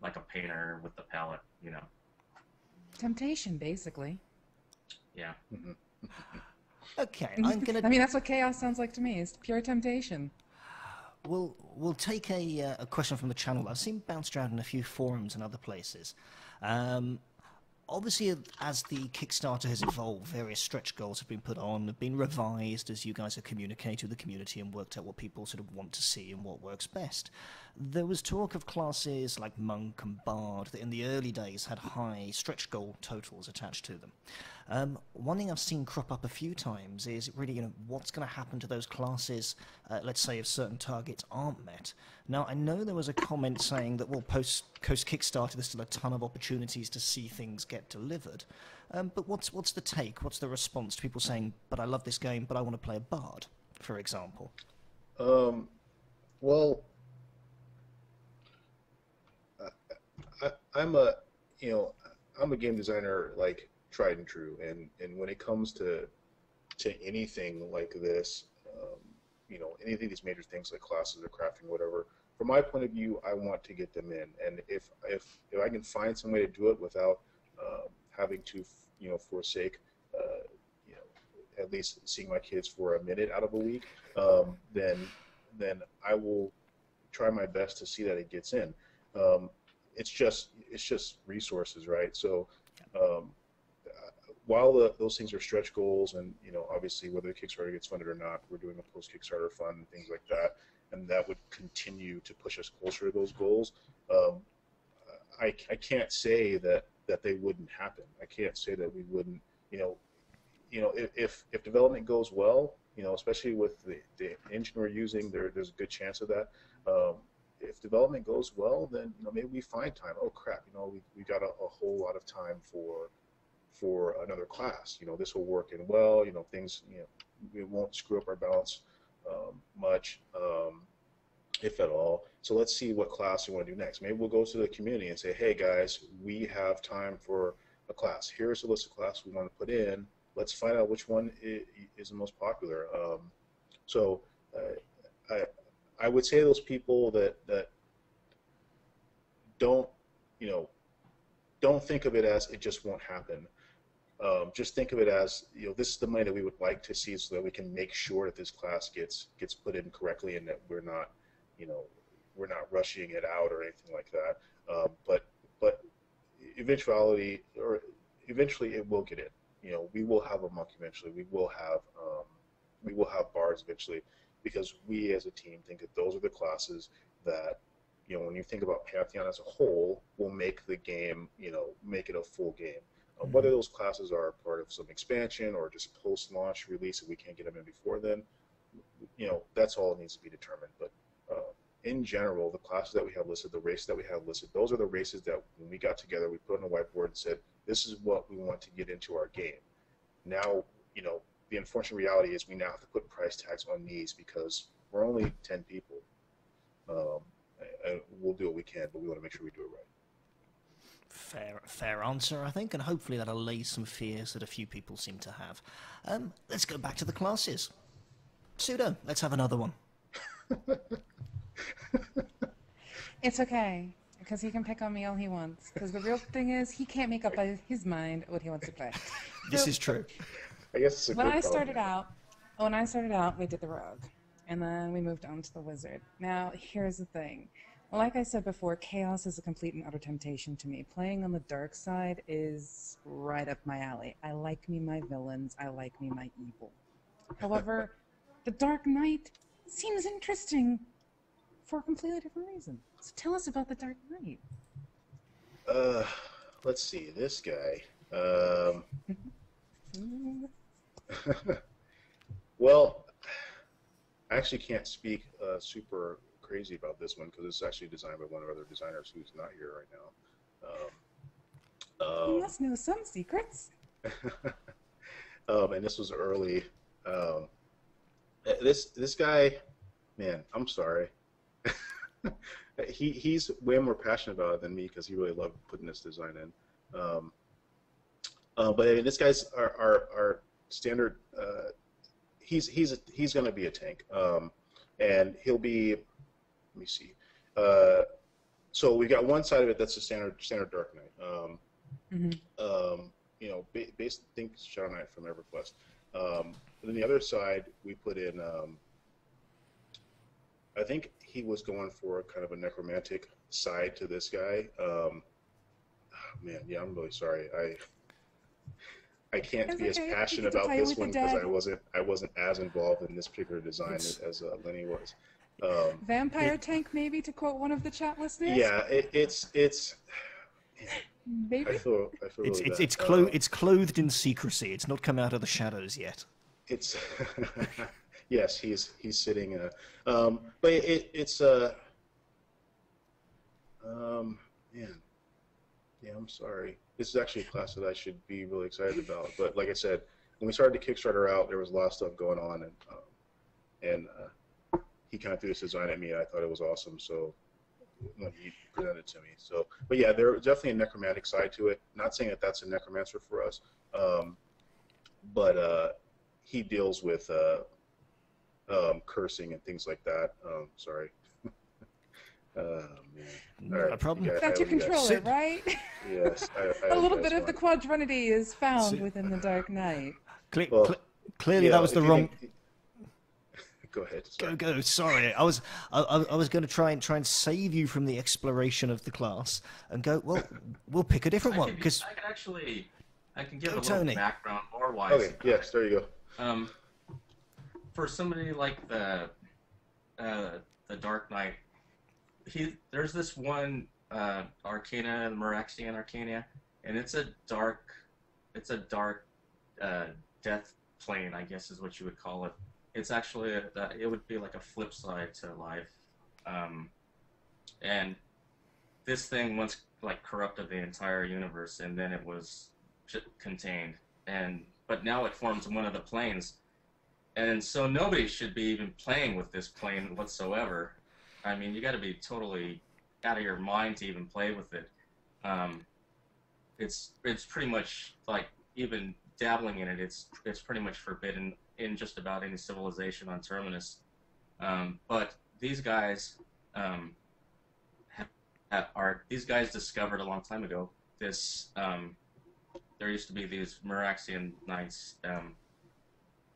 [SPEAKER 5] like a painter with the palette, you know.
[SPEAKER 2] Temptation, basically.
[SPEAKER 5] Yeah.
[SPEAKER 1] Okay, I'm gonna.
[SPEAKER 2] I mean, that's what chaos sounds like to me. It's pure temptation.
[SPEAKER 1] We'll take a question from the channel that I've seen bounced around in a few forums and other places. Obviously, as the Kickstarter has evolved, various stretch goals have been put on, have been revised as you guys have communicated with the community and worked out what people sort of want to see and what works best. There was talk of classes like Monk and Bard that in the early days had high stretch goal totals attached to them. One thing I've seen crop up a few times is really, what's going to happen to those classes, let's say, if certain targets aren't met. Now, I know there was a comment saying that, well, post-Kickstarter, there's still a ton of opportunities to see things get delivered. But what's the take? What's the response to people saying, but I love this game, but I want to play a Bard, for example?
[SPEAKER 3] Well, I'm a game designer, like, tried and true, and when it comes to anything like this, any of these major things like classes or crafting, whatever, from my point of view, I want to get them in, and if I can find some way to do it without having to forsake at least seeing my kids for a minute out of a week, then I will try my best to see that it gets in. It's just resources, right? So while those things are stretch goals, and obviously whether the Kickstarter gets funded or not, we're doing a post-Kickstarter fund and things like that, and that would continue to push us closer to those goals. I can't say that they wouldn't happen. I can't say that we wouldn't. If development goes well, especially with the engine we're using, there's a good chance of that. If development goes well, then maybe we find time. Oh crap! We got a whole lot of time for another class. This will work in well. Things. We won't screw up our balance much, if at all. So let's see what class we want to do next. Maybe we'll go to the community and say, hey guys, we have time for a class. Here's a list of classes we want to put in. Let's find out which one is the most popular. I would say those people that don't think of it as it just won't happen. just think of it as, this is the money that we would like to see, so that we can make sure that this class gets put in correctly, and that we're not, we're not rushing it out or anything like that. But eventually it will get in. We will have a monk eventually. We will have bards eventually, because we as a team think that those are the classes that, when you think about Pantheon as a whole, will make the game, make it a full game. Whether those classes are part of some expansion or just post-launch release, if we can't get them in before then, that's all that needs to be determined. But in general, the classes that we have listed, the races that we have listed, those are the races that when we got together, we put on a whiteboard and said, this is what we want to get into our game. Now, the unfortunate reality is we now have to put price tags on these, because we're only 10 people. And we'll do what we can, but we want to make sure we do it right.
[SPEAKER 1] Fair answer, I think, and hopefully that'll allay some fears that a few people seem to have. Let's go back to the classes. Pseudo, let's have another one.
[SPEAKER 2] It's okay, because he can pick on me all he wants. Because the real thing is, he can't make up by his mind what he wants to play.
[SPEAKER 1] This is true.
[SPEAKER 3] I guess it's a
[SPEAKER 2] when
[SPEAKER 3] good
[SPEAKER 2] I started out, we did the rogue, and then we moved on to the wizard. Now, here's the thing. Like I said before, chaos is a complete and utter temptation to me. Playing on the dark side is right up my alley. I like me my villains. I like me my evil. However, the Dark Knight seems interesting for a completely different reason. So tell us about the Dark Knight.
[SPEAKER 3] Let's see. This guy. Well, I actually can't speak super crazy about this one, because it's actually designed by one of our other designers who's not here right now.
[SPEAKER 2] You must know some secrets.
[SPEAKER 3] And this was early. This guy, man, I'm sorry. He's way more passionate about it than me, because he really loved putting this design in. But this guy's our standard. He's going to be a tank, and he'll be. Let me see. So we got one side of it that's the standard Dark Knight. Think Shadow Knight from EverQuest. But then the other side we put in. I think he was going for kind of a necromantic side to this guy. Man, yeah, I'm really sorry. I can't be as passionate about this one, because I wasn't as involved in this particular design as Lenny was.
[SPEAKER 2] Vampire tank, maybe, to quote one of the chat listeners.
[SPEAKER 3] Yeah, it's
[SPEAKER 2] maybe.
[SPEAKER 3] I feel really bad.
[SPEAKER 1] It's clothed in secrecy. It's not come out of the shadows yet.
[SPEAKER 3] It's yes, he's sitting in a but it's man, yeah, I'm sorry. This is actually a class that I should be really excited about. But like I said, when we started the Kickstarter out, there was a lot of stuff going on, and he kind of threw this design at me, and I thought it was awesome. So when he presented it to me, but yeah, there's definitely a necromantic side to it. Not saying that that's a necromancer for us, but he deals with cursing and things like that. Sorry. Man.
[SPEAKER 1] No problem.
[SPEAKER 2] That's your controller, right?
[SPEAKER 3] Yes.
[SPEAKER 2] A little bit of the quadrinity is found within the Dark Knight.
[SPEAKER 1] Clearly, that was the wrong.
[SPEAKER 3] Go ahead. Sorry.
[SPEAKER 1] Go. Sorry, I was going to try and save you from the exploration of the class and go. Well, we'll pick a different one, because
[SPEAKER 5] I can give a little
[SPEAKER 1] Tony.
[SPEAKER 5] background lore-wise.
[SPEAKER 3] Okay. Yes. There you
[SPEAKER 5] go. For somebody like the Dark Knight, there's this one Arcana, the Meraxian Arcana, and it's a dark death plane, I guess is what you would call it. It's actually it would be like a flip side to life, and this thing once corrupted the entire universe, and then it was contained, but now it forms one of the planes, and so nobody should be even playing with this plane whatsoever. I mean, you got to be totally out of your mind to even play with it. It's pretty much like even dabbling in it. It's pretty much forbidden in just about any civilization on Terminus. But these guys these guys discovered a long time ago this there used to be these Meraxian knights,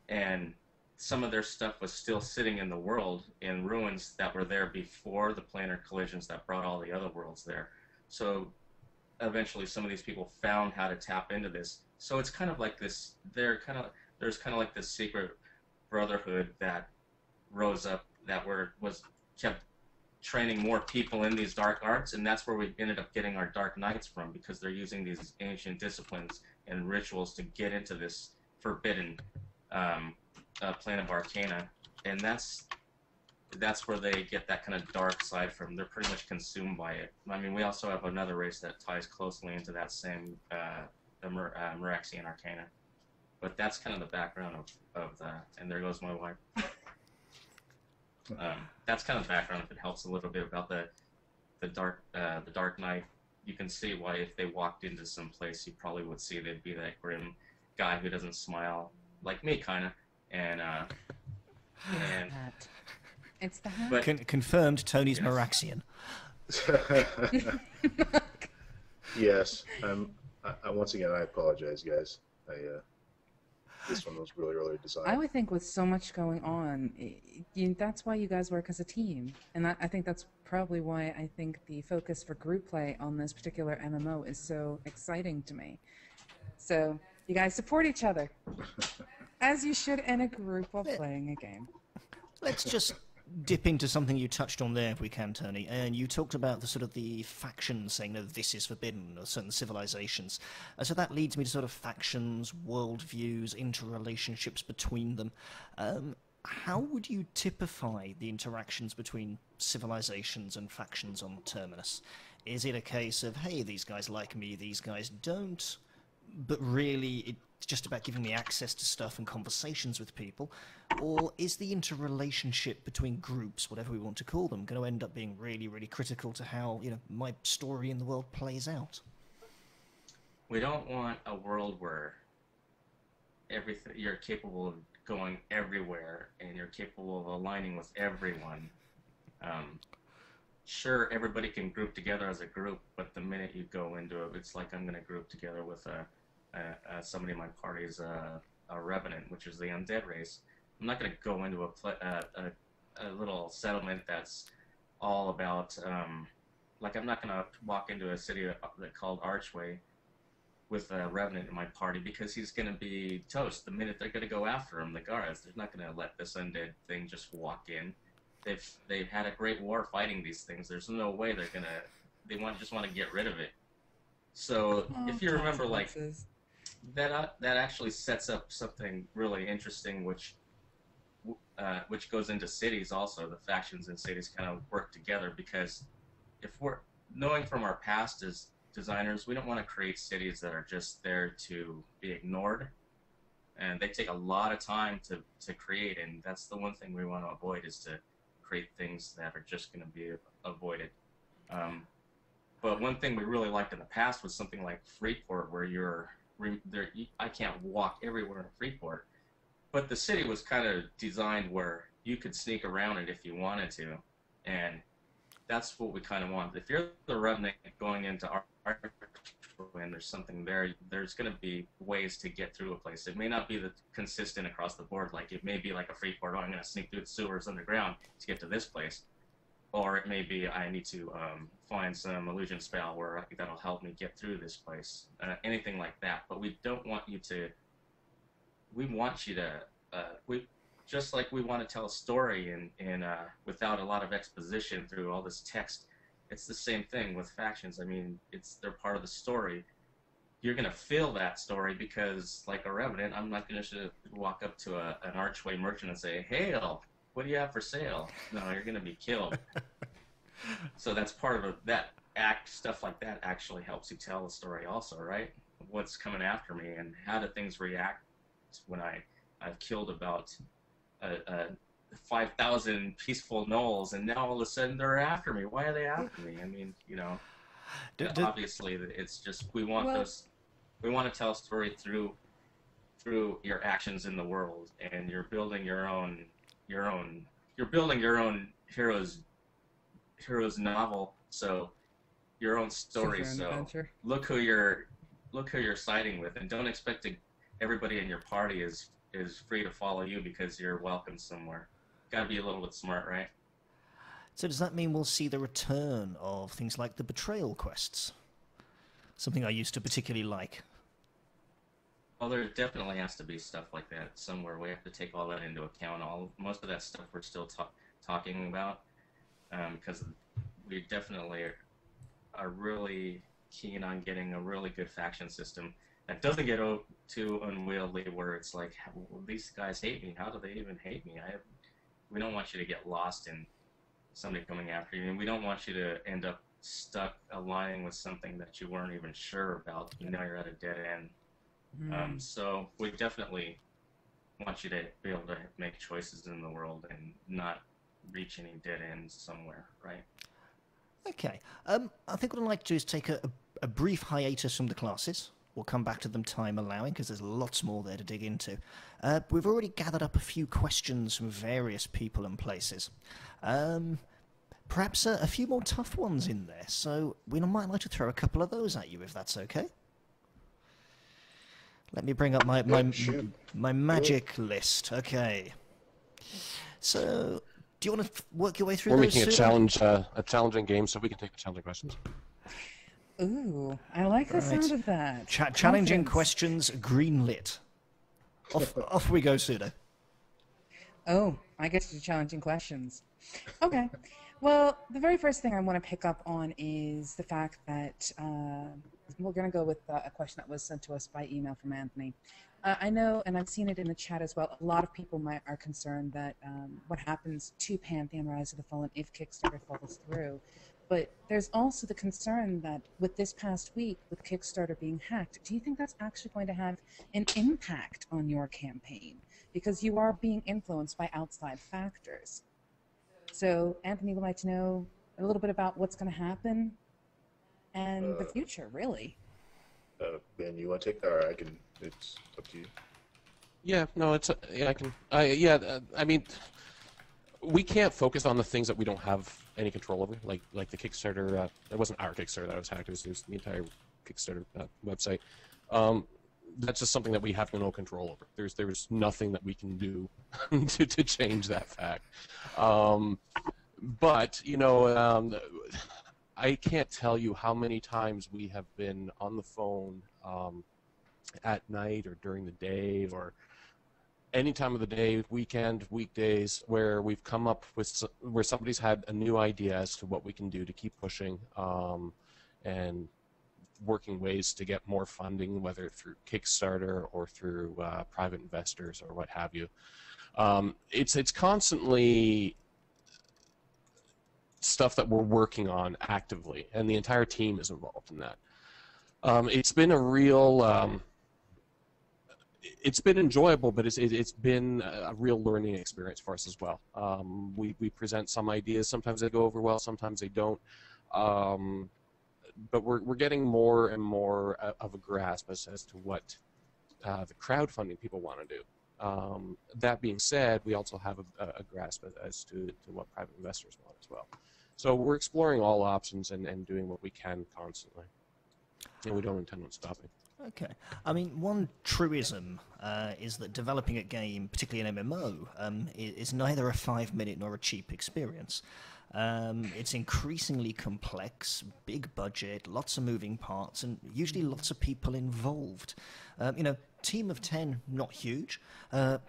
[SPEAKER 5] and some of their stuff was still sitting in the world in ruins that were there before the planar collisions that brought all the other worlds there. So eventually some of these people found how to tap into this. So it's kind of like this, there's kind of like this secret brotherhood that rose up that kept training more people in these dark arts, and that's where we ended up getting our Dark Knights from, because they're using these ancient disciplines and rituals to get into this forbidden plane of arcana, and that's where they get that kind of dark side from. They're pretty much consumed by it. I mean, we also have another race that ties closely into that same Meraxian arcana, but that's kind of the background of that. And there goes my wife. That's kind of background, if it helps a little bit, about the Dark Knight. You can see why if they walked into some place, you probably would see they'd be that grim guy who doesn't smile, like me, kind of. And
[SPEAKER 2] it's the hat.
[SPEAKER 5] But,
[SPEAKER 1] confirmed, Tony's Meraxian.
[SPEAKER 3] Yes. Once again, I apologize, guys. This one was really designed.
[SPEAKER 2] I would think with so much going on, that's why you guys work as a team. And I think that's probably why I think the focus for group play on this particular MMO is so exciting to me. So you guys support each other, as you should in a group while playing a game.
[SPEAKER 1] Let's just dip into something you touched on there, if we can, Tony. And you talked about the sort of the factions saying, no, this is forbidden, or certain civilizations. So that leads me to sort of factions, worldviews, interrelationships between them. How would you typify the interactions between civilizations and factions on Terminus? Is it a case of, hey, these guys like me, these guys don't, but really it's just about giving me access to stuff and conversations with people? Or is the interrelationship between groups, whatever we want to call them, going to end up being really critical to how, my story in the world plays out?
[SPEAKER 5] We don't want a world where everything you're capable of going everywhere and you're capable of aligning with everyone. Sure, everybody can group together as a group, but the minute you go into it, it's like I'm going to group together with somebody in my party is a Revenant, which is the undead race. I'm not going to go into a little settlement that's all about, like I'm not going to walk into a city called Archway with a Revenant in my party, because he's going to be toast the minute they're going to go after him, the guards. They're not going to let this undead thing just walk in. They've had a great war fighting these things. There's no way they're going to, they just want to get rid of it. So if you remember, like, that actually sets up something really interesting, which goes into cities also. The factions in cities kind of work together, because if we're knowing from our past as designers, we don't want to create cities that are just there to be ignored, and they take a lot of time to create, and that's the one thing we want to avoid, is to create things that are just going to be avoided. But one thing we really liked in the past was something like Freeport, where I can't walk everywhere in Freeport, but the city was kind of designed where you could sneak around it if you wanted to, and that's what we kind of want. If you're the Revenant going into our and there's something there, there's going to be ways to get through a place. It may not be consistent across the board. Like, it may be like a Freeport, I'm going to sneak through the sewers underground to get to this place. Or it may be I need to find some illusion spell that'll help me get through this place. Anything like that. But we don't want you to... We want you to... just like we want to tell a story and without a lot of exposition through all this text, it's the same thing with factions. I mean, they're part of the story. You're going to feel that story, because, like a Revenant, I'm not going to walk up to an Archway merchant and say, "Hail, what do you have for sale?" No, you're going to be killed. So that's part of that act. Stuff like that actually helps you tell the story also, right? What's coming after me, and how do things react when I've killed about 5,000 peaceful gnolls, and now all of a sudden they're after me. Why are they after me? I mean, obviously it's just we want to tell a story through your actions in the world, and you're building your own hero's novel, so your own story. So look who you're look who you're siding with, and don't expect everybody in your party is free to follow you because you're welcome somewhere. Got to be a little bit smart, right?
[SPEAKER 1] So does that mean we'll see the return of things like the betrayal quests? Something I used to particularly like.
[SPEAKER 5] Well, there definitely has to be stuff like that somewhere. We have to take all that into account. Most of that stuff we're still talking about, because we definitely are really keen on getting a really good faction system that doesn't get too unwieldy, where it's like, well, these guys hate me. How do they even hate me? We don't want you to get lost in somebody coming after you, and we don't want you to end up stuck aligning with something that you weren't even sure about. Now you're at a dead end. So we definitely want you to be able to make choices in the world and not reach any dead ends somewhere, right?
[SPEAKER 1] Okay. I think what I'd like to do is take a brief hiatus from the classes. We'll come back to them time allowing, because there's lots more there to dig into. We've already gathered up a few questions from various people and places. Perhaps a few more tough ones in there, so we might like to throw a couple of those at you, if that's okay. Let me bring up my magic list. Okay. So, do you want to work your way through
[SPEAKER 4] We're
[SPEAKER 1] those?
[SPEAKER 4] Making a challenging game, so we can take the challenging questions.
[SPEAKER 2] Ooh, I like the sound of that.
[SPEAKER 1] Challenging questions, greenlit. Off we go, Pseudo.
[SPEAKER 2] Oh, I get to challenging questions. Okay. Well, the very first thing I want to pick up on is the fact that we're going to go with a question that was sent to us by email from Anthony. I know, and I've seen it in the chat as well, a lot of people are concerned that what happens to Pantheon Rise of the Fallen if Kickstarter falls through. But there's also the concern that with this past week, with Kickstarter being hacked, do you think that's actually going to have an impact on your campaign? Because you are being influenced by outside factors. So Anthony would like to know a little bit about what's going to happen and the future, really.
[SPEAKER 3] Ben, you want to take that, or I can? It's up to you.
[SPEAKER 4] Yeah, no, I can. I mean, we can't focus on the things that we don't have any control over, like the Kickstarter. It wasn't our Kickstarter that was hacked; it was the entire Kickstarter website. That's just something that we have no control over. There's nothing that we can do to change that fact. But you know, I can't tell you how many times we have been on the phone at night or during the day or any time of the day, weekend, weekdays, where we've come up with where somebody's had a new idea as to what we can do to keep pushing and working ways to get more funding, whether through Kickstarter or through private investors or what have you. It's constantly stuff that we're working on actively, and the entire team is involved in that. It's been a real, it's been enjoyable, but it's been a real learning experience for us as well. We present some ideas, sometimes they go over well, sometimes they don't. But we're getting more and more of a grasp as to what the crowdfunding people want to do. That being said, we also have a grasp as to what private investors want as well. So we're exploring all options and doing what we can constantly. And we don't intend on stopping.
[SPEAKER 1] Okay. I mean, one truism is that developing a game, particularly an MMO, is neither a 5-minute nor a cheap experience. It's increasingly complex, big budget, lots of moving parts, and usually lots of people involved. You know, team of 10, not huge.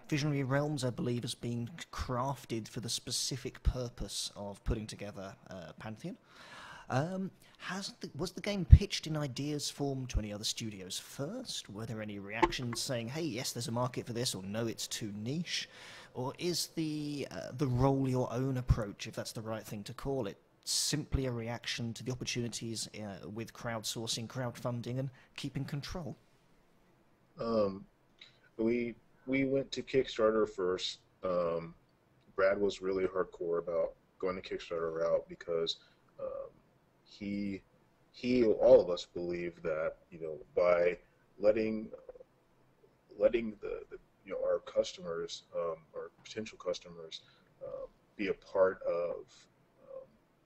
[SPEAKER 1] Visionary Realms, I believe, has been crafted for the specific purpose of putting together Pantheon. Was the game pitched in ideas form to any other studios first? Were there any reactions saying, hey, yes, there's a market for this, or no, it's too niche? Or is the roll your own approach, if that's the right thing to call it, simply a reaction to the opportunities with crowdsourcing, crowdfunding, and keeping control?
[SPEAKER 3] We went to Kickstarter first. Brad was really hardcore about going the Kickstarter route because all of us believe that, you know, by letting the you know, our customers, our potential customers, be a part of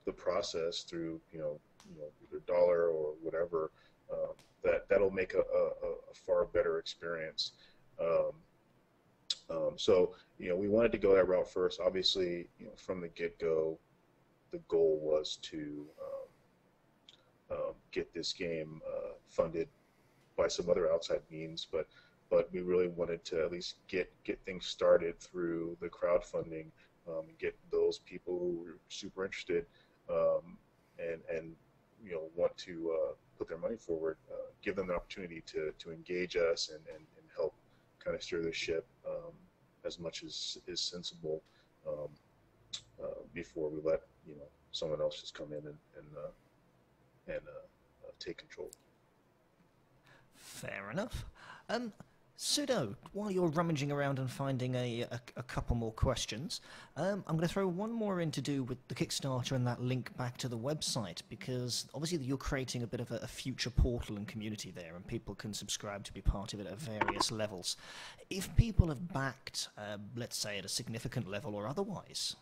[SPEAKER 3] the process through, you know, either dollar or whatever, that'll make a far better experience. So we wanted to go that route first. Obviously, from the get-go, the goal was to get this game funded by some other outside means, but we really wanted to at least get things started through the crowdfunding, and get those people who were super interested, and want to put their money forward, give them the opportunity to engage us and help kind of steer the ship as much as is sensible, before we let someone else just come in and take control.
[SPEAKER 1] Fair enough. Pseudo, while you're rummaging around and finding a couple more questions, I'm going to throw one more in to do with the Kickstarter and that link back to the website, because obviously you're creating a bit of a future portal and community there, and people can subscribe to be part of it at various levels. If people have backed, let's say at a significant level or otherwise,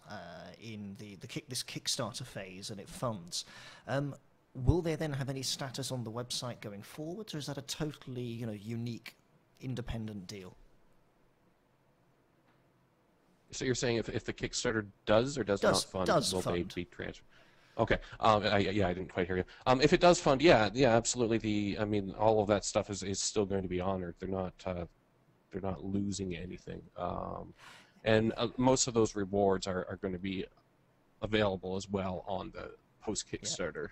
[SPEAKER 1] in this Kickstarter phase and it funds, will they then have any status on the website going forwards, or is that a totally unique independent deal?
[SPEAKER 4] So you're saying if the Kickstarter does or does not fund, will they be transferred? Okay. I didn't quite hear you. If it does fund, yeah, absolutely. All of that stuff is still going to be honored. They're not losing anything. And most of those rewards are going to be available as well on the post Kickstarter.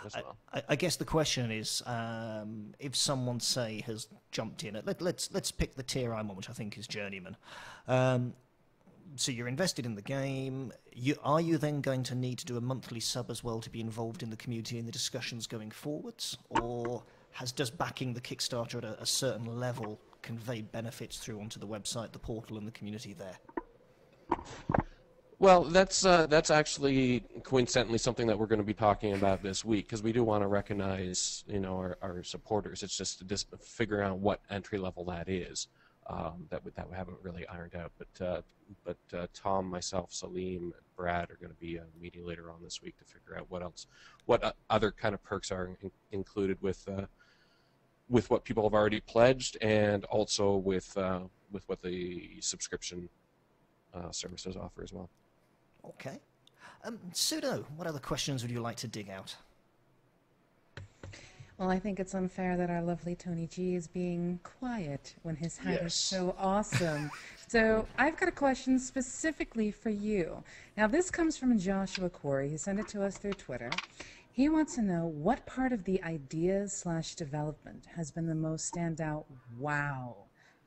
[SPEAKER 4] As well.
[SPEAKER 1] I guess the question is, if someone, say, has jumped in, let's pick the tier I'm on, which I think is Journeyman. So you're invested in the game. Are you then going to need to do a monthly sub as well to be involved in the community and the discussions going forwards, or does backing the Kickstarter at a certain level convey benefits through onto the website, the portal, and the community there?
[SPEAKER 4] Well, that's actually coincidentally something that we're going to be talking about this week, because we do want to recognize our supporters. It's just figuring out what entry level that is, that we haven't really ironed out. But Tom, myself, Salim, Brad are going to be meeting later on this week to figure out what other kind of perks are included with what people have already pledged, and also with what the subscription services offer as well.
[SPEAKER 1] Okay. Pseudo, what other questions would you like to dig out?
[SPEAKER 2] Well, I think it's unfair that our lovely Tony G is being quiet when his hat is so awesome. So I've got a question specifically for you. Now, this comes from Joshua Corey. He sent it to us through Twitter. He wants to know what part of the ideas/development has been the most standout wow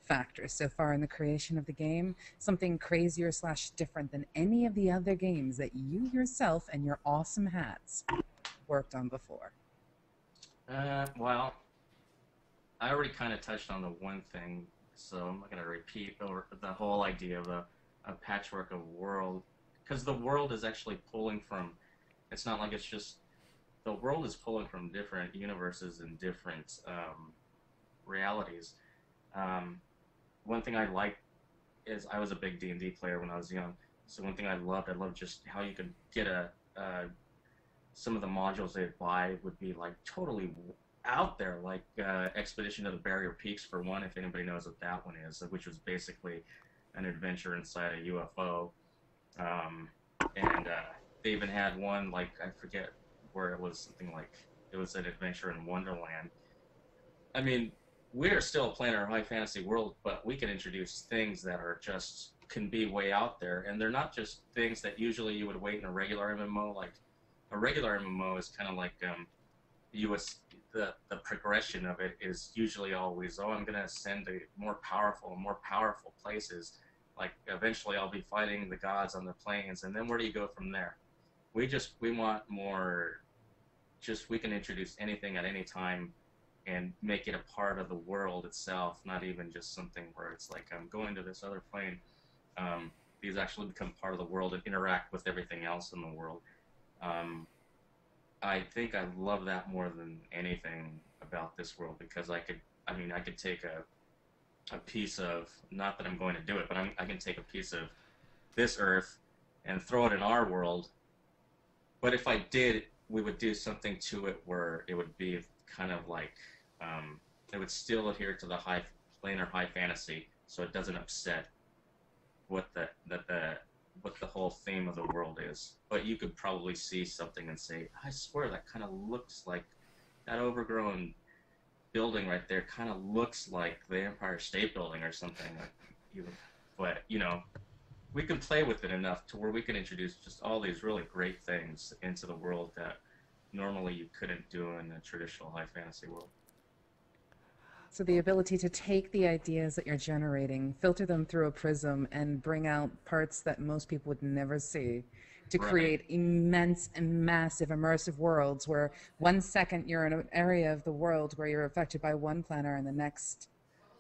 [SPEAKER 2] factor so far in the creation of the game, something crazier/different than any of the other games that you yourself and your awesome hats worked on before.
[SPEAKER 5] Well, I already kind of touched on the one thing, so I'm not going to repeat over the whole idea of a patchwork of world, because the world is actually pulling from, it's not like it's just, the world is pulling from different universes and different realities. One thing I like is I was a big D&D player when I was young, so one thing I loved just how you could get some of the modules they'd buy would be like totally out there, like Expedition to the Barrier Peaks for one, if anybody knows what that one is, which was basically an adventure inside a UFO. And they even had one, like, I forget where it was, something like, it was an adventure in Wonderland. I mean, we're still playing our high fantasy world, but we can introduce things that are just, can be way out there, and they're not just things that usually you would wait in a regular MMO. Like, a regular MMO is kind of like, the progression of it is usually always, oh, I'm going to ascend to more powerful places. Like, eventually I'll be fighting the gods on the plains, and then where do you go from there? We want more, we can introduce anything at any time and make it a part of the world itself, not even just something where it's like, I'm going to this other plane. These actually become part of the world and interact with everything else in the world. I think I love that more than anything about this world, because I could take a piece of, not that I'm going to do it, but I can take a piece of this Earth and throw it in our world. But if I did, we would do something to it where it would be kind of like it would still adhere to the high planar high fantasy, so it doesn't upset what the whole theme of the world is. But you could probably see something and say, I swear that kind of looks like that overgrown building right there. Kind of looks like the Empire State Building or something. But you know, we can play with it enough to where we can introduce just all these really great things into the world that normally you couldn't do in a traditional high fantasy world.
[SPEAKER 2] So the ability to take the ideas that you're generating, filter them through a prism, and bring out parts that most people would never see, to create immense and massive immersive worlds where 1 second you're in an area of the world where you're affected by one planar, and the next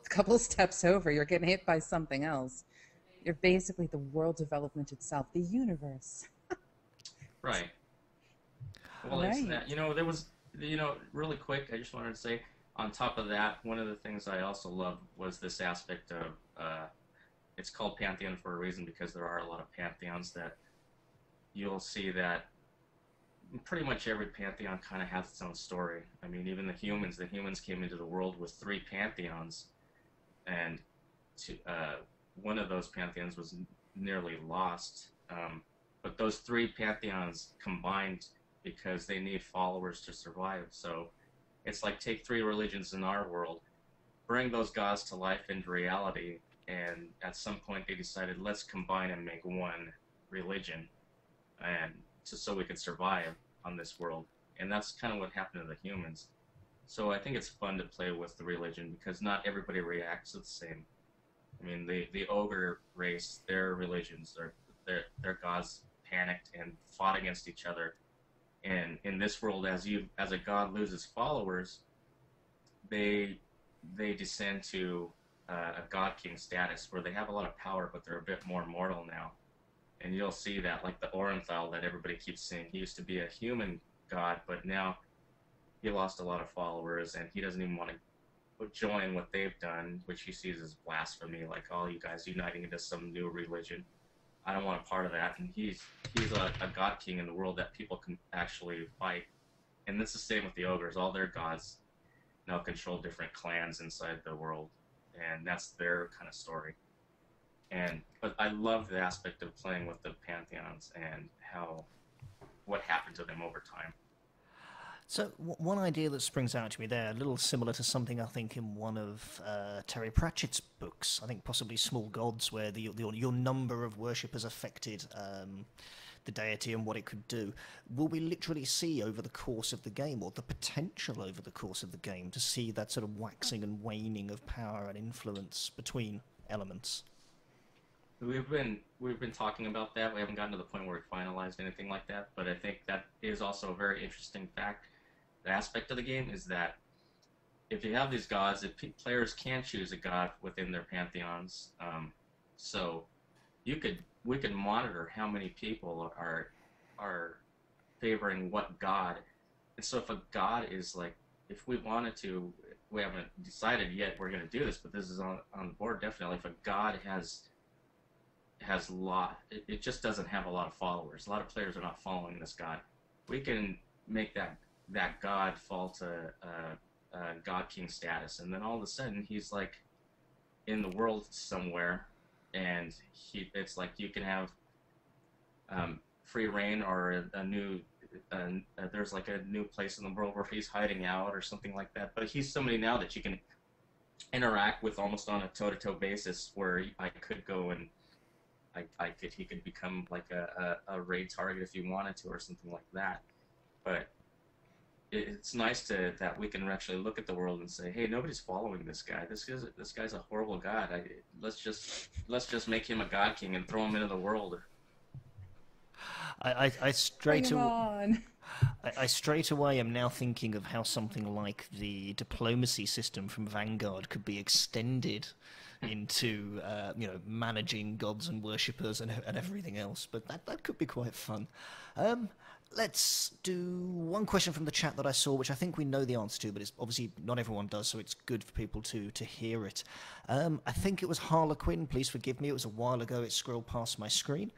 [SPEAKER 2] couple steps over you're getting hit by something else. You're basically the world development itself, the universe.
[SPEAKER 5] Right. Well,
[SPEAKER 2] Right.
[SPEAKER 5] it's that, you know, there was, you know, really quick, I just wanted to say, on top of that, one of the things I also loved was this aspect of, it's called Pantheon for a reason, because there are a lot of pantheons that you'll see that pretty much every pantheon kind of has its own story. I mean, even the humans came into the world with 3 pantheons, and one of those pantheons was nearly lost. But those 3 pantheons combined because they need followers to survive. So it's like take 3 religions in our world, bring those gods to life into reality, and at some point they decided, let's combine and make one religion, and so we could survive on this world. And that's kind of what happened to the humans. So I think it's fun to play with the religion because not everybody reacts the same. I mean, the ogre race, their religions, their gods panicked and fought against each other. And in this world, as a god loses followers, they descend to a god king status where they have a lot of power, but they're a bit more mortal now. And you'll see that, like the Durantaye that everybody keeps saying, he used to be a human god, but now he lost a lot of followers, and he doesn't even want to join what they've done, which he sees as blasphemy, like all you guys uniting into some new religion. I don't want a part of that. And he's a god king in the world that people can actually fight. And it's the same with the ogres. All their gods now control different clans inside the world, and that's their kind of story. But I love the aspect of playing with the pantheons and what happened to them over time.
[SPEAKER 1] So one idea that springs out to me there, a little similar to something I think in one of Terry Pratchett's books, I think possibly Small Gods, where your number of worshippers affected the deity and what it could do. Will we literally see over the course of the game, or the potential over the course of the game, to see that sort of waxing and waning of power and influence between elements?
[SPEAKER 5] We've been talking about that. We haven't gotten to the point where we finalized anything like that, but I think that is also a very interesting fact. The aspect of the game is that if you have these gods, players can choose a god within their pantheons. So we could monitor how many people are favoring what god. And so if a god is like, if we wanted to, we haven't decided yet we're going to do this, but this is on the board definitely. If a god has it just doesn't have a lot of followers. A lot of players are not following this god. We can make that god fall to god king status, and then all of a sudden he's like in the world somewhere, and it's like you can have free reign, or there's like a new place in the world where he's hiding out or something like that. But he's somebody now that you can interact with almost on a toe-to-toe basis, where I could go and he could become like a raid target if you wanted to, or something like that. But it's nice that we can actually look at the world and say, hey, nobody's following this guy. This guy's a horrible god. Let's just make him a god king and throw him into the world.
[SPEAKER 1] I straight away am now thinking of how something like the diplomacy system from Vanguard could be extended into managing gods and worshippers and everything else. But that could be quite fun. Let's do one question from the chat that I saw, which I think we know the answer to, but it's obviously not everyone does, so it's good for people to hear it. I think it was Harlequin, please forgive me, it was a while ago, it scrolled past my screen,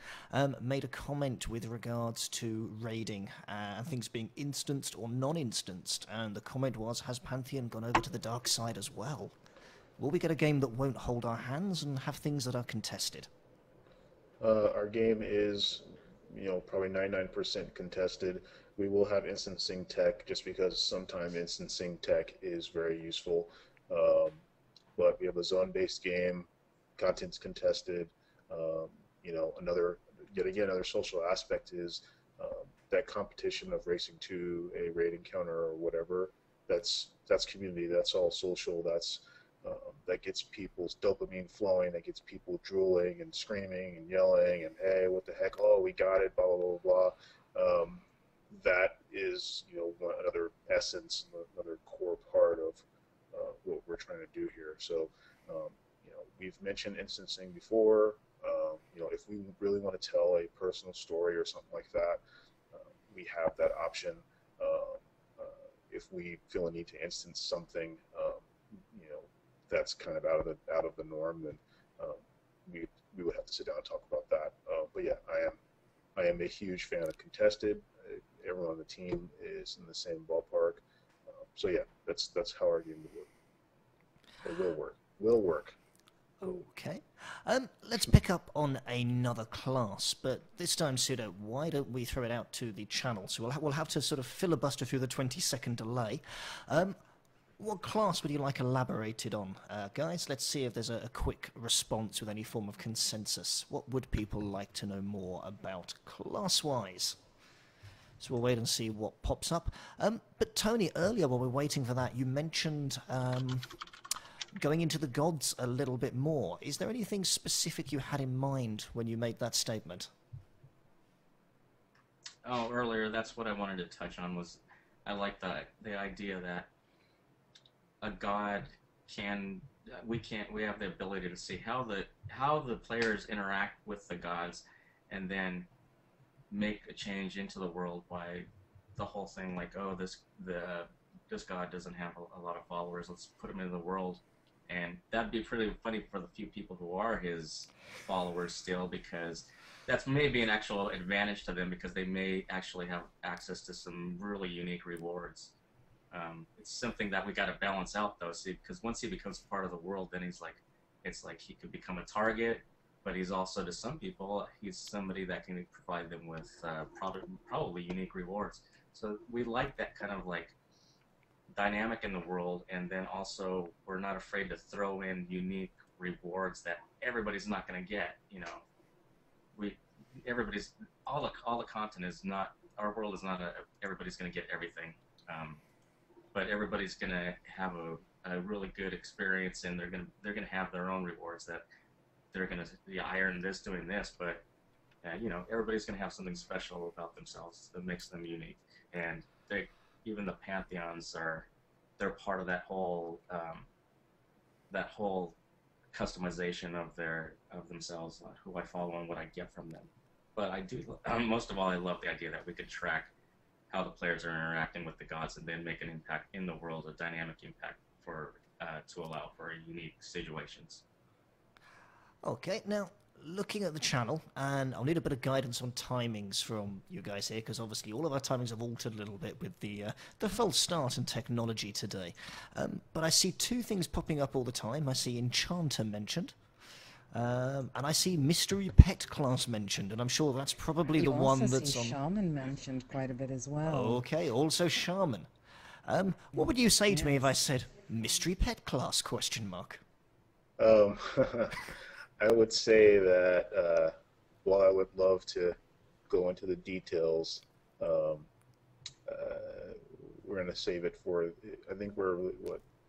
[SPEAKER 1] made a comment with regards to raiding, and things being instanced or non-instanced, and the comment was, has Pantheon gone over to the dark side as well? Will we get a game that won't hold our hands and have things that are contested?
[SPEAKER 3] Our game is, probably 99% contested. We will have instancing tech just because sometimes instancing tech is very useful. But we have a zone-based game, content's contested. Another social aspect is that competition of racing to a raid encounter or whatever. That's community. That's all social. That gets people's dopamine flowing. That gets people drooling and screaming and yelling and, hey, what the heck? Oh, we got it. Blah blah blah blah. That is another essence, another core part of what we're trying to do here. So we've mentioned instancing before. If we really want to tell a personal story or something like that, we have that option. If we feel a need to instance something, that's kind of out of the norm, then we would have to sit down and talk about that. But yeah, I am a huge fan of contested. Everyone on the team is in the same ballpark. So yeah, that's how our game will work. It will work. Will work.
[SPEAKER 1] Okay. Let's pick up on another class, but this time, Pseudo, why don't we throw it out to the channel? So we'll have to sort of filibuster through the 20-second delay. What class would you like elaborated on? Guys, let's see if there's a quick response with any form of consensus. What would people like to know more about class-wise? So we'll wait and see what pops up. But Tony, earlier while we're waiting for that, you mentioned going into the gods a little bit more. Is there anything specific you had in mind when you made that statement?
[SPEAKER 5] Oh, earlier, that's what I wanted to touch on. Was I like the idea that a god we have the ability to see how the players interact with the gods, and then make a change into the world by the whole thing, like, oh, this god doesn't have a lot of followers, let's put him into the world. And that'd be pretty funny for the few people who are his followers still, because that's maybe an actual advantage to them, because they may actually have access to some really unique rewards. It's something that we got to balance out, though, see, because once he becomes part of the world, then it's like he could become a target, but he's also, to some people, he's somebody that can provide them with probably unique rewards. So we like that kind of like dynamic in the world, and then also we're not afraid to throw in unique rewards that everybody's not going to get. All the content is not, our world is not everybody's going to get everything. But everybody's going to have a really good experience, and they're going to have their own rewards that they're going to, I earned this doing this, but everybody's going to have something special about themselves that makes them unique. And even the Pantheons they're part of that whole customization of themselves, who I follow and what I get from them. But I do, most of all, I love the idea that we could track how the players are interacting with the gods, and then make an impact in the world, a dynamic impact to allow for unique situations. Okay,
[SPEAKER 1] now looking at the channel, and I'll need a bit of guidance on timings from you guys here, because obviously all of our timings have altered a little bit with the false start and technology today. But I see two things popping up all the time. I see Enchanter mentioned. And I see Mystery Pet class mentioned, and I'm sure that's probably the one that's on...
[SPEAKER 2] Shaman mentioned quite a bit as well.
[SPEAKER 1] Okay, also Shaman. What would you say to me if I said Mystery Pet class, question mark?
[SPEAKER 3] I would say that while I would love to go into the details, we're going to save it for, I think we're,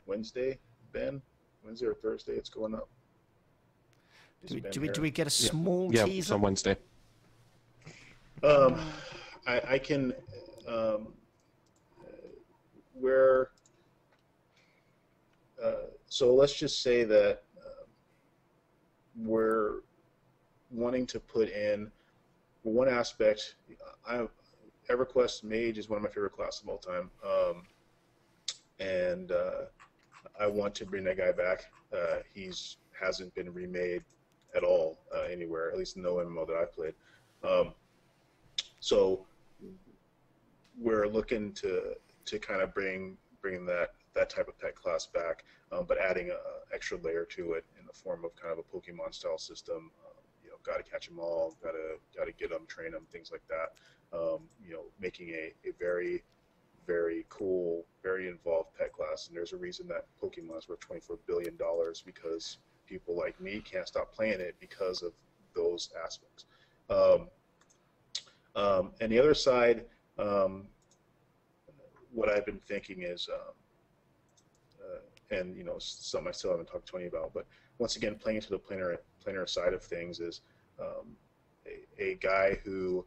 [SPEAKER 3] Wednesday, Ben? Wednesday or Thursday it's going up?
[SPEAKER 1] Do we get a small
[SPEAKER 4] teaser?
[SPEAKER 1] Yeah,
[SPEAKER 4] it's on Wednesday.
[SPEAKER 3] I can, so let's just say that we're wanting to put in one aspect. EverQuest Mage is one of my favorite classes of all time, and I want to bring that guy back. He's hasn't been remade at all anywhere, at least no MMO that I've played. So we're looking to kind of bring that type of pet class back, but adding a extra layer to it in the form of kind of a Pokemon style system. You know, got to catch them all, got to get them, train them, things like that. You know, making a very, very cool, very involved pet class. And there's a reason that Pokemon is worth $24 billion, because people like me can't stop playing it because of those aspects. And the other side, what I've been thinking is, and you know, something I still haven't talked to Tony about, but once again, playing into the planar side of things is a guy who,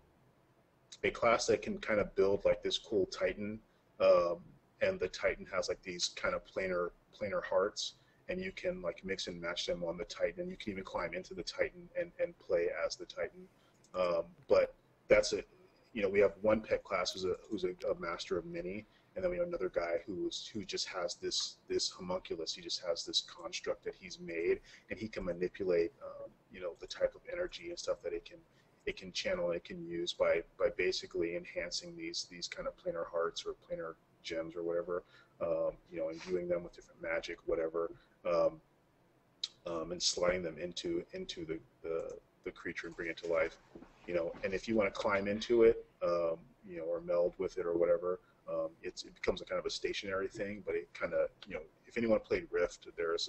[SPEAKER 3] a class that can kind of build like this cool Titan, and the Titan has like these kind of planar hearts, and you can like mix and match them on the Titan, and you can even climb into the Titan and play as the Titan. But that's it. You know, we have one pet class who's a master of many, and then we have another guy who just has this homunculus. He just has this construct that he's made, and he can manipulate, you know, the type of energy and stuff that it can channel and it can use by basically enhancing these kind of planar hearts or planar gems or whatever, you know, imbuing them with different magic, whatever, and sliding them into the creature and bring it to life. You know, and if you want to climb into it, you know, or meld with it or whatever, it becomes a kind of a stationary thing. But it kind of, you know, if anyone played Rift, there was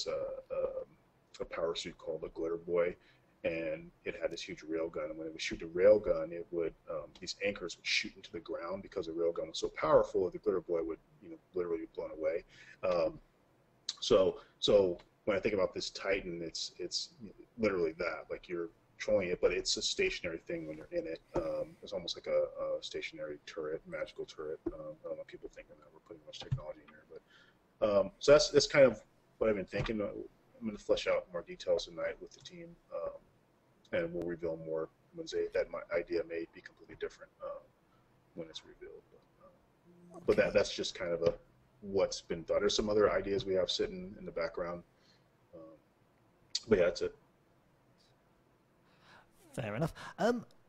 [SPEAKER 3] a power suit called the Glitter Boy, and it had this huge railgun. And when it would shoot the railgun, it would these anchors would shoot into the ground because the railgun was so powerful. The Glitter Boy would, you know, literally be blown away. So when I think about this Titan, it's literally that, like you're controlling it, but it's a stationary thing when you're in it. It's almost like a stationary turret, magical turret. I don't know, people thinking that we're putting much technology in there, but so that's kind of what I've been thinking. I'm going to flesh out more details tonight with the team, and we'll reveal more Wednesday. That my idea may be completely different when it's revealed. But that's just kind of what's been thought. There's some other ideas we have sitting in the background. But yeah, that's it.
[SPEAKER 1] Fair enough.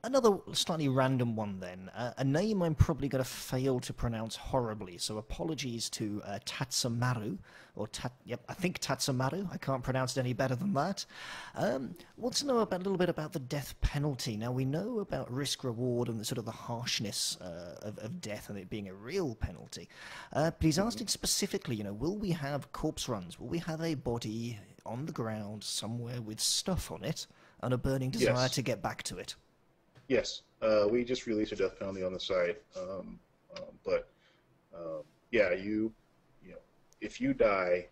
[SPEAKER 1] Another slightly random one then. A name I'm probably going to fail to pronounce horribly, so apologies to Tatsamaru, or yep, I think Tatsamaru. I can't pronounce it any better than that. Wants to know a little bit about the death penalty. Now, we know about risk-reward and the sort of the harshness of death and it being a real penalty. But he's asked it specifically, you know, will we have corpse runs? Will we have a body on the ground somewhere with stuff on it and a burning desire to get back to it?
[SPEAKER 3] Yes, we just released a death penalty on the site, but yeah, you know, if you die,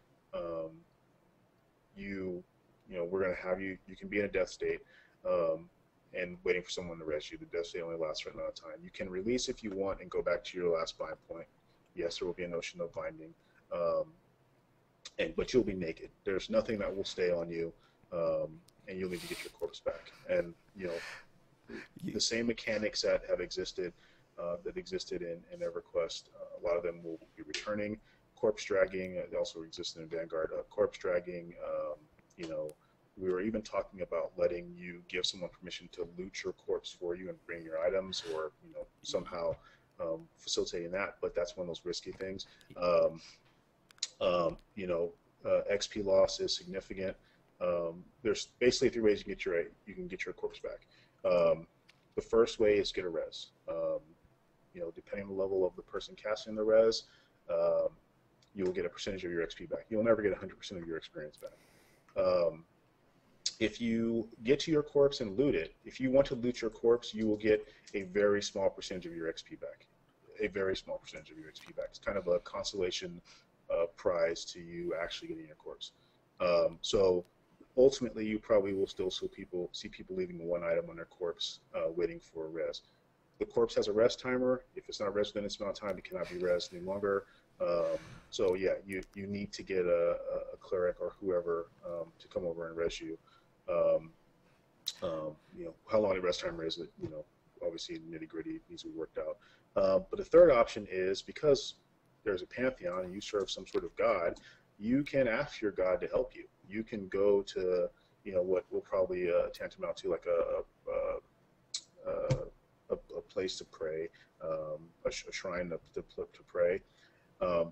[SPEAKER 3] you know, we're gonna have you. You can be in a death state, and waiting for someone to rescue. The death state only lasts for a amount of time. You can release if you want and go back to your last bind point. Yes, there will be a notion of binding, but you'll be naked. There's nothing that will stay on you, and you'll need to get your corpse back. And you know, the same mechanics that have existed, in EverQuest, a lot of them will be returning. Corpse dragging, they also existed in Vanguard. Corpse dragging, you know, we were even talking about letting you give someone permission to loot your corpse for you and bring your items, or you know, somehow facilitating that. But that's one of those risky things. You know, XP loss is significant. There's basically 3 ways you can get your corpse back. The first way is get a res. You know, depending on the level of the person casting the res, you will get a percentage of your XP back. You'll never get 100% of your experience back. If you get to your corpse and loot it, if you want to loot your corpse, you will get a very small percentage of your XP back. A very small percentage of your XP back. It's kind of a consolation prize to you actually getting your corpse. So ultimately, you probably will still see people leaving one item on their corpse, waiting for a res. The corpse has a res timer. If it's not res within this amount of time, it cannot be res any longer. So yeah, you need to get a cleric or whoever to come over and res you. You know, how long the res timer is, you know, obviously nitty gritty needs to be worked out. But the third option is, because there's a Pantheon and you serve some sort of god, you can ask your god to help you. You can go to, you know, what will probably tantamount to like a place to pray, a shrine to pray.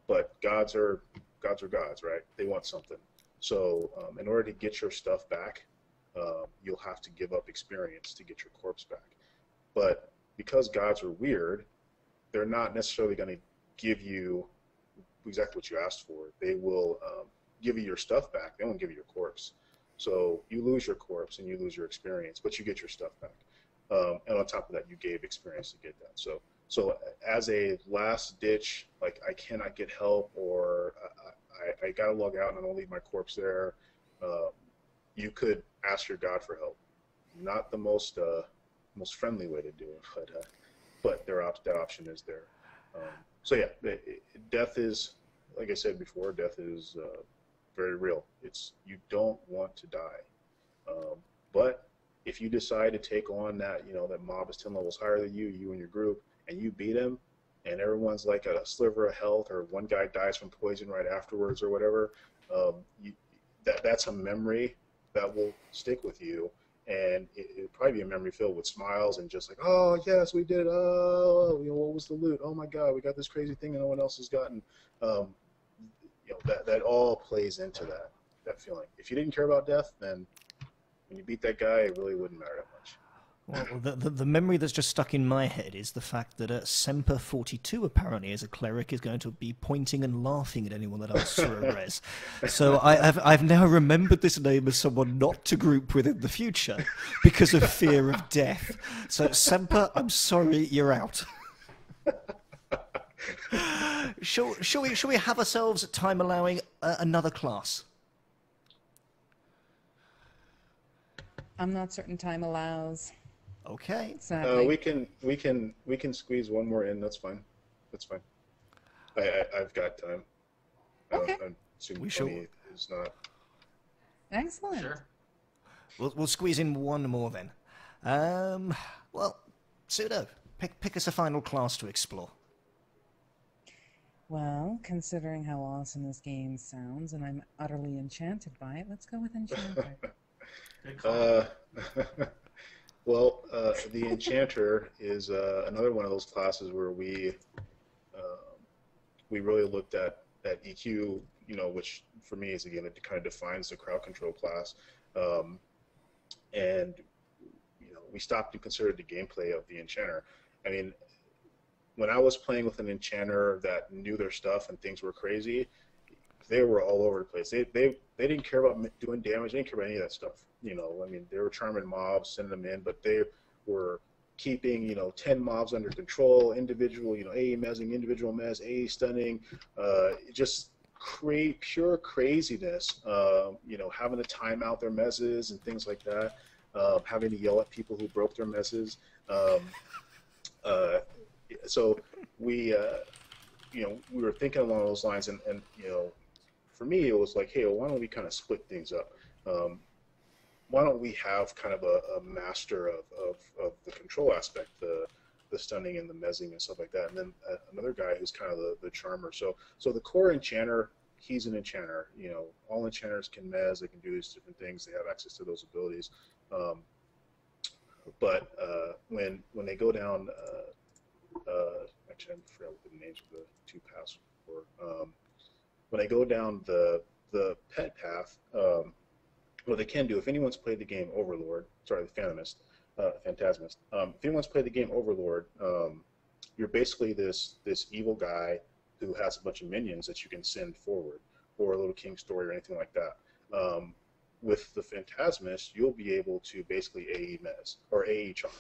[SPEAKER 3] But gods are gods, right? They want something. So in order to get your stuff back, you'll have to give up experience to get your corpse back. But because gods are weird, they're not necessarily going to give you exactly what you asked for. They will give you your stuff back. They won't give you your corpse. So you lose your corpse and you lose your experience, but you get your stuff back. And on top of that, you gave experience to get that. So as a last ditch, like I cannot get help, or I got to log out and I don't leave my corpse there, you could ask your god for help. Not the most friendly way to do it, but that option is there. So yeah, death is, like I said before, death is very real. You don't want to die, but if you decide to take on that, that mob is 10 levels higher than you and your group, and you beat him, and everyone's like a sliver of health, or one guy dies from poison right afterwards or whatever, that's a memory that will stick with you, and it'll probably be a memory filled with smiles and just like, oh yes, we did it. Oh, what was the loot? Oh my God, we got this crazy thing that no one else has gotten. That all plays into that feeling. If you didn't care about death, then when you beat that guy, it really wouldn't matter that much.
[SPEAKER 1] Well, the memory that's just stuck in my head is the fact that Semper42, apparently, as a cleric, is going to be pointing and laughing at anyone that asks for a res. So I've now remembered this name as someone not to group with in the future because of fear of death. So Semper, I'm sorry, you're out. Shall we have ourselves, time allowing, another class?
[SPEAKER 2] I'm not certain time allows.
[SPEAKER 1] Okay.
[SPEAKER 3] We can squeeze one more in. That's fine. That's fine. I've got time.
[SPEAKER 2] Okay.
[SPEAKER 3] I'm assuming Tony is not.
[SPEAKER 2] Excellent.
[SPEAKER 5] Sure.
[SPEAKER 1] We'll squeeze in one more then. Well, Pseudo, pick us a final class to explore.
[SPEAKER 2] Well, considering how awesome this game sounds, and I'm utterly enchanted by it, let's go with Enchanter.
[SPEAKER 5] Good call.
[SPEAKER 3] Well, the Enchanter is another one of those classes where we really looked at EQ, which for me is, again, it kind of defines the crowd control class, and we stopped and considered the gameplay of the Enchanter. I mean, when I was playing with an Enchanter that knew their stuff and things were crazy, they were all over the place. They didn't care about doing damage. They didn't care about any of that stuff. I mean, they were charming mobs, sending them in, but they were keeping 10 mobs under control, individual, AE mezzing, individual mezz, AE stunning, just pure craziness. Having to time out their mezzes and things like that, having to yell at people who broke their mezzes. So we were thinking along those lines, and for me, it was like, hey, why don't we kind of split things up? Why don't we have kind of a master of the control aspect, the stunning and the mezzing and stuff like that, and then another guy who's kind of the charmer. So the core Enchanter, he's an Enchanter. All Enchanters can mezz, they can do these different things, they have access to those abilities. But when they go down, actually I forgot what the names of the two paths were. When they go down the pet path, what they can do, if anyone's played the game Overlord, sorry, the Phantasmist, if anyone's played the game Overlord, you're basically this evil guy who has a bunch of minions that you can send forward, or a little king story or anything like that. With the Phantasmist, you'll be able to basically AE mezz or AE charm,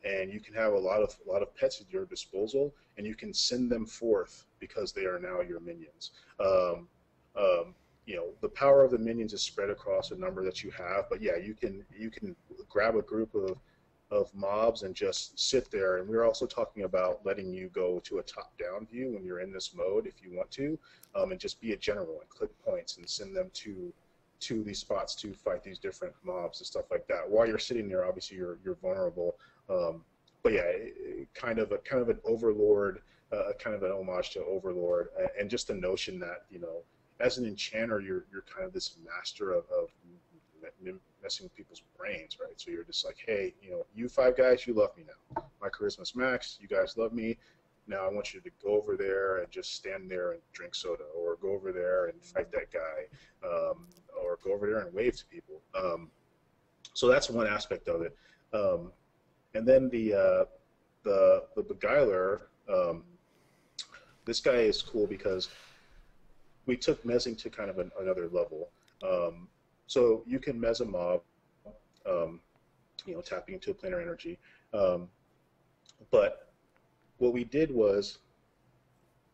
[SPEAKER 3] and you can have a lot of pets at your disposal, and you can send them forth because they are now your minions. The power of the minions is spread across a number that you have, but yeah, you can grab a group of mobs and just sit there. And we're also talking about letting you go to a top-down view when you're in this mode, if you want to, and just be a general and click points and send them to these spots to fight these different mobs and stuff like that. While you're sitting there, obviously you're vulnerable. But yeah, kind of an Overlord, kind of an homage to Overlord, and just the notion that as an Enchanter, you're kind of this master of messing with people's brains, right? So you're just like, hey, you five guys, you love me now. my charisma's max. You guys love me. Now I want you to go over there and just stand there and drink soda, or go over there and fight that guy, or go over there and wave to people. So that's one aspect of it. And then the beguiler, this guy is cool because we took mezzing to kind of another level. So you can mezz a mob, you know, tapping into a planar energy. But what we did was,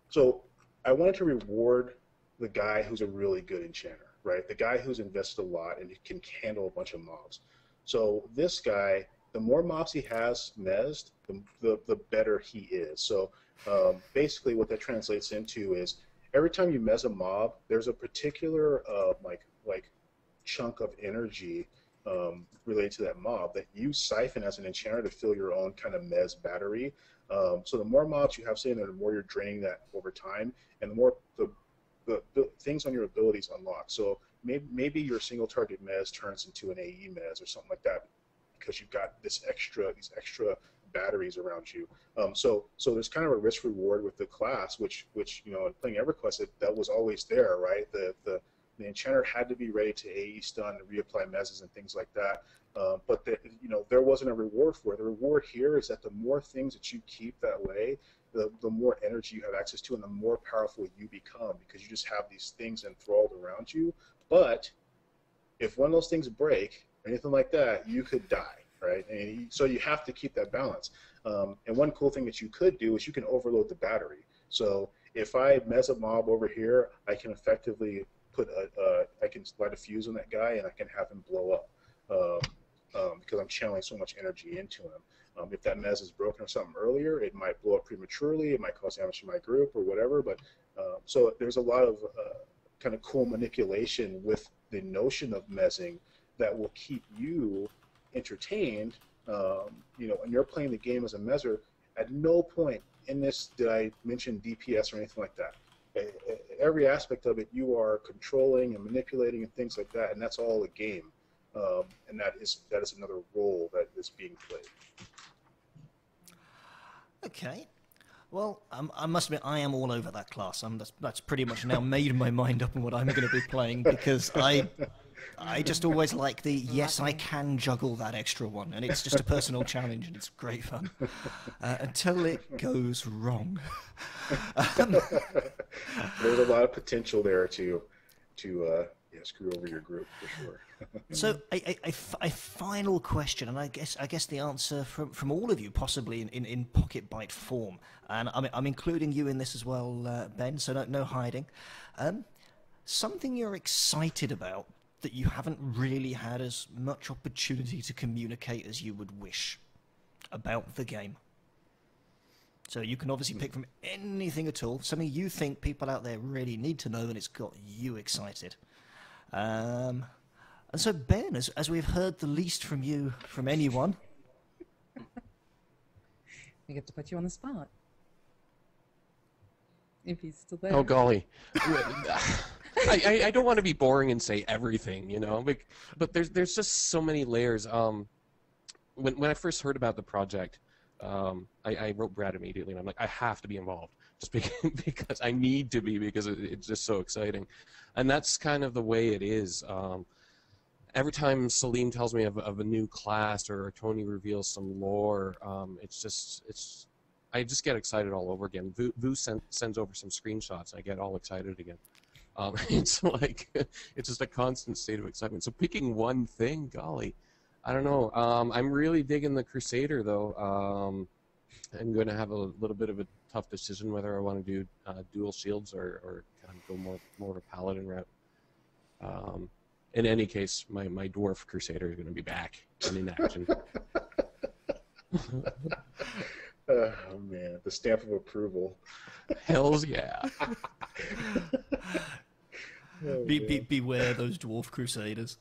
[SPEAKER 3] so I wanted to reward the guy who's a really good enchanter, right? The guy who's invested a lot and can handle a bunch of mobs. So this guy, the more mobs he has mezzed, the better he is. So basically what that translates into is every time you mezz a mob, there's a particular like chunk of energy related to that mob that you siphon as an enchanter to fill your own kind of mezz battery. So the more mobs you have sitting there, the more you're draining that over time, and the more the things on your abilities unlock. So maybe your single target mezz turns into an AE mezz or something like that, because you've got these extra batteries around you. So there's kind of a risk reward with the class, which you know, in playing EverQuest, that was always there, right? The enchanter had to be ready to AE stun and reapply mezzes and things like that. But you know, there wasn't a reward for it. The reward here is that the more things that you keep that way, the more energy you have access to, and the more powerful you become, because you just have these things enthralled around you. But if one of those things break, or anything like that, you could die, right? And so you have to keep that balance. And one cool thing that you could do is you can overload the battery. So if I mezz a mob over here, I can effectively put I can light a fuse on that guy, and I can have him blow up because I'm channeling so much energy into him. If that mezz is broken or something earlier, it might blow up prematurely. It might cause damage to my group or whatever. But so there's a lot of kind of cool manipulation with the notion of mezzing that will keep you entertained. You know, when you're playing the game as a mezzer, at no point in this did I mention DPS or anything like that. Every aspect of it, you are controlling and manipulating and things like that, and that's all a game. And that is another role that is being played.
[SPEAKER 1] Okay. Well, I must admit, I am all over that class. That's pretty much now made my mind up on what I'm going to be playing, because I just always like the, yes, I can juggle that extra one, and it's just a personal challenge, and it's great fun. Until it goes wrong.
[SPEAKER 3] There's a lot of potential there to screw over your group, for sure.
[SPEAKER 1] So a final question, and I guess the answer from all of you, possibly in pocket bite form, and I'm including you in this as well, Ben. So no hiding. Something you're excited about that you haven't really had as much opportunity to communicate as you would wish about the game. So you can obviously pick from anything at all, something you think people out there really need to know, and it's got you excited. And so, Ben, as we've heard the least from you from anyone,
[SPEAKER 2] We get to put you on the spot. If he's still there.
[SPEAKER 4] Oh, golly. I don't want to be boring and say everything, you know, but there's just so many layers. When I first heard about the project, I wrote Brad immediately, and I'm like, I have to be involved, just because I need to be, because it's just so exciting. And that's kind of the way it is. Every time Salim tells me of a new class, or Tony reveals some lore, I just get excited all over again. Vu sends over some screenshots, and I get all excited again. It's like, it's just a constant state of excitement. So picking one thing, golly, I don't know. I'm really digging the Crusader, though. I'm going to have a little bit of a tough decision whether I want to do dual shields or kind of go more of a paladin route. In any case, my dwarf Crusader is going to be back and in action.
[SPEAKER 3] Oh man, the stamp of approval.
[SPEAKER 4] Hells yeah.
[SPEAKER 1] Beware those dwarf crusaders.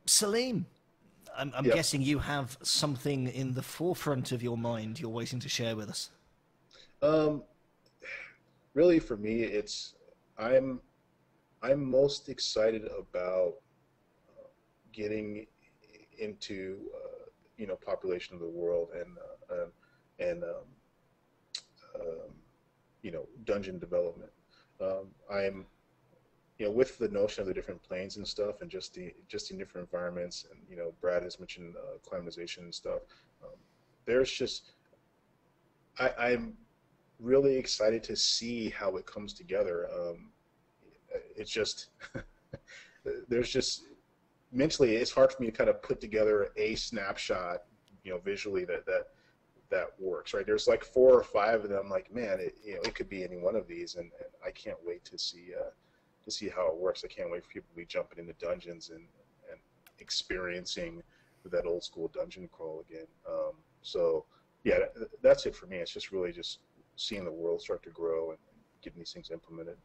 [SPEAKER 1] Salim, I'm guessing you have something in the forefront of your mind you're waiting to share with us.
[SPEAKER 3] Really, for me, it's I'm most excited about getting into population of the world, and dungeon development. I'm, with the notion of the different planes and stuff, and just the different environments, and Brad has mentioned climatization and stuff. There's just, I'm really excited to see how it comes together. It's just, there's just, mentally, it's hard for me to kind of put together a snapshot, visually that works, right? There's like 4 or 5 of them. Like, man, it could be any one of these, and I can't wait to see how it works. I can't wait for people to be jumping into dungeons and experiencing that old school dungeon crawl again. So yeah, that's it for me. It's just really just seeing the world start to grow and getting these things implemented,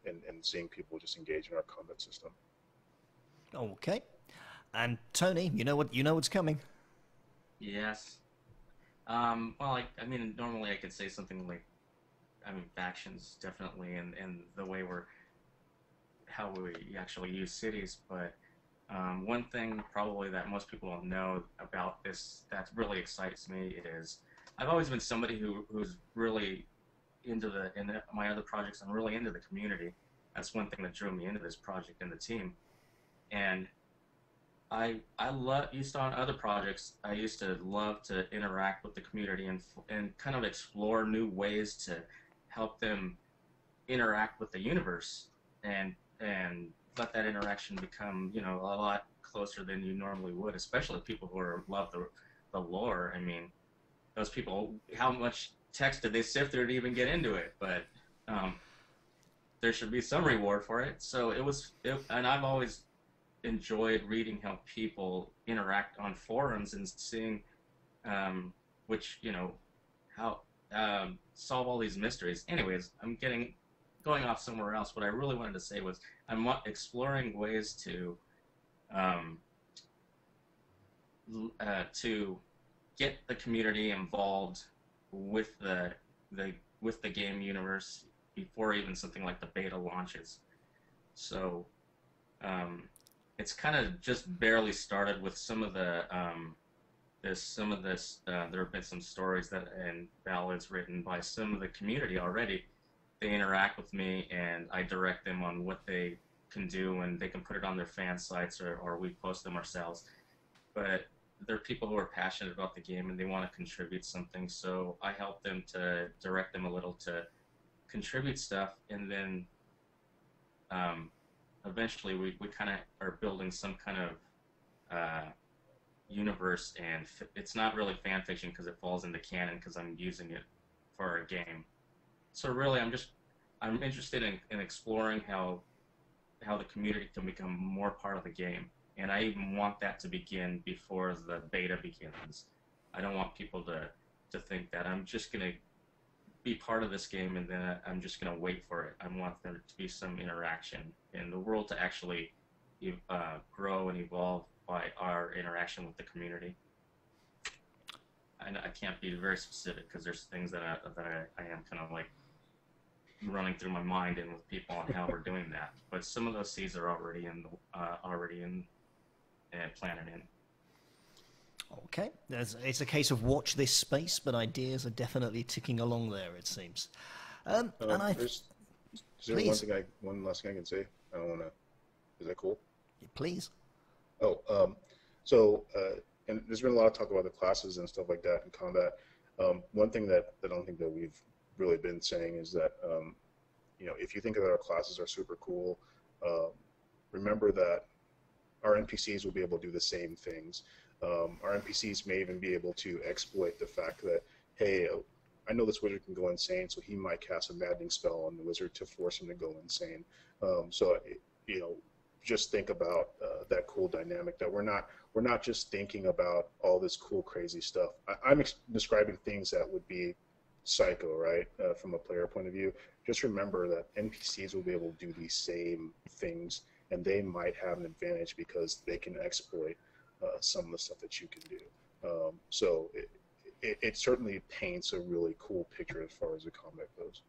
[SPEAKER 3] and seeing people just engage in our combat system.
[SPEAKER 1] Okay. And Tony, you know what's coming.
[SPEAKER 5] Yes. Well, I mean, normally I could say something like, factions definitely, and the way how we actually use cities, but one thing probably that most people don't know about this that really excites me is I've always been somebody who's really into my other projects. I'm really into the community. That's one thing that drew me into this project and the team. And I used to, on other projects, I used to love to interact with the community and kind of explore new ways to help them interact with the universe and let that interaction become, a lot closer than you normally would, especially people who love the lore. I mean, those people, how much text did they sift through to even get into it? But there should be some reward for it. So and I've always enjoyed reading how people interact on forums and seeing how solve all these mysteries. Anyways, I'm going off somewhere else. What I really wanted to say was I'm exploring ways to get the community involved with the game universe before even something like the beta launches. So it's kind of just barely started with some of the there have been some stories and ballads written by some of the community already. They interact with me, and I direct them on what they can do, and they can put it on their fan sites, or we post them ourselves. But they're people who are passionate about the game, and they want to contribute something, so I help them to direct them a little to contribute stuff, and then eventually we kind of are building some kind of universe, and it's not really fan fiction because it falls into canon because I'm using it for a game. So really, I'm interested in exploring how the community can become more part of the game, and I even want that to begin before the beta begins. I don't want people to think that I'm just gonna be part of this game and then I'm just gonna wait for it. I want there to be some interaction and the world to actually grow and evolve by our interaction with the community. I can't be very specific because there's things that I am kind of like running through my mind and with people on how we're doing that. But some of those seeds are already planted in.
[SPEAKER 1] Okay, it's a case of watch this space, but ideas are definitely ticking along there, it seems. And
[SPEAKER 3] is there one last thing I can say? I don't want to. Is that cool?
[SPEAKER 1] Please.
[SPEAKER 3] Oh, and there's been a lot of talk about the classes and stuff like that in combat. One thing that I don't think that we've really been saying is that, if you think that our classes are super cool, remember that our NPCs will be able to do the same things. Our NPCs may even be able to exploit the fact that, hey, I know this wizard can go insane, so he might cast a maddening spell on the wizard to force him to go insane. Just think about that cool dynamic, that we're not just thinking about all this cool, crazy stuff. I'm describing things that would be psycho, right, from a player point of view. Just remember that NPCs will be able to do these same things, and they might have an advantage because they can exploit some of the stuff that you can do. So it certainly paints a really cool picture as far as the combat goes.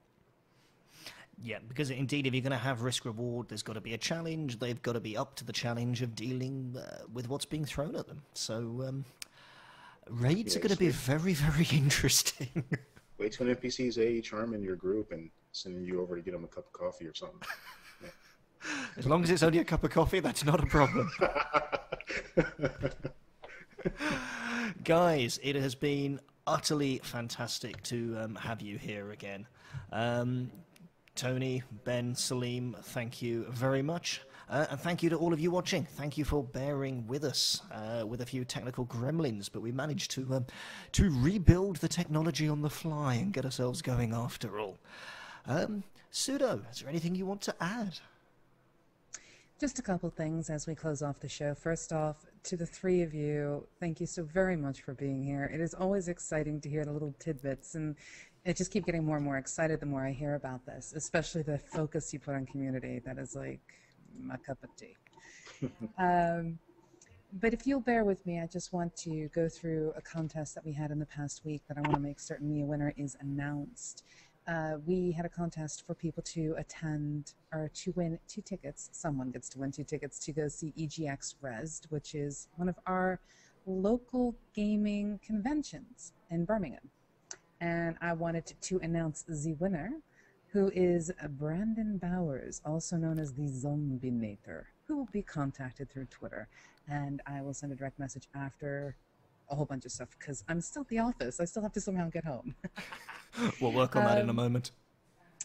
[SPEAKER 1] Yeah, because indeed, if you're going to have risk-reward, there's got to be a challenge. They've got to be up to the challenge of dealing with what's being thrown at them. So raids are going to be very, very interesting.
[SPEAKER 3] Wait till an NPC's AE charm in your group, and sending you over to get him a cup of coffee or something. Yeah.
[SPEAKER 1] As long as it's only a cup of coffee, that's not a problem. Guys, it has been utterly fantastic to have you here again. Tony, Ben, Salim, thank you very much. And thank you to all of you watching. Thank you for bearing with us with a few technical gremlins, but we managed to rebuild the technology on the fly and get ourselves going after all. Pseudo, is there anything you want to add?
[SPEAKER 2] Just a couple things as we close off the show. First off, to the three of you, thank you so very much for being here. It is always exciting to hear the little tidbits, and I just keep getting more and more excited the more I hear about this, especially the focus you put on community. That is like my cup of tea. But if you'll bear with me, I just want to go through a contest that we had in the past week that I want to make certain the winner is announced. We had a contest for people to attend or to win 2 tickets. Someone gets to win 2 tickets to go see EGX Rezzed, which is one of our local gaming conventions in Birmingham. And I wanted to announce the winner, who is Brandon Bowers, also known as the Zombinator, who will be contacted through Twitter. And I will send a direct message after a whole bunch of stuff, because I'm still at the office. I still have to somehow get home.
[SPEAKER 1] We'll work on that in a moment.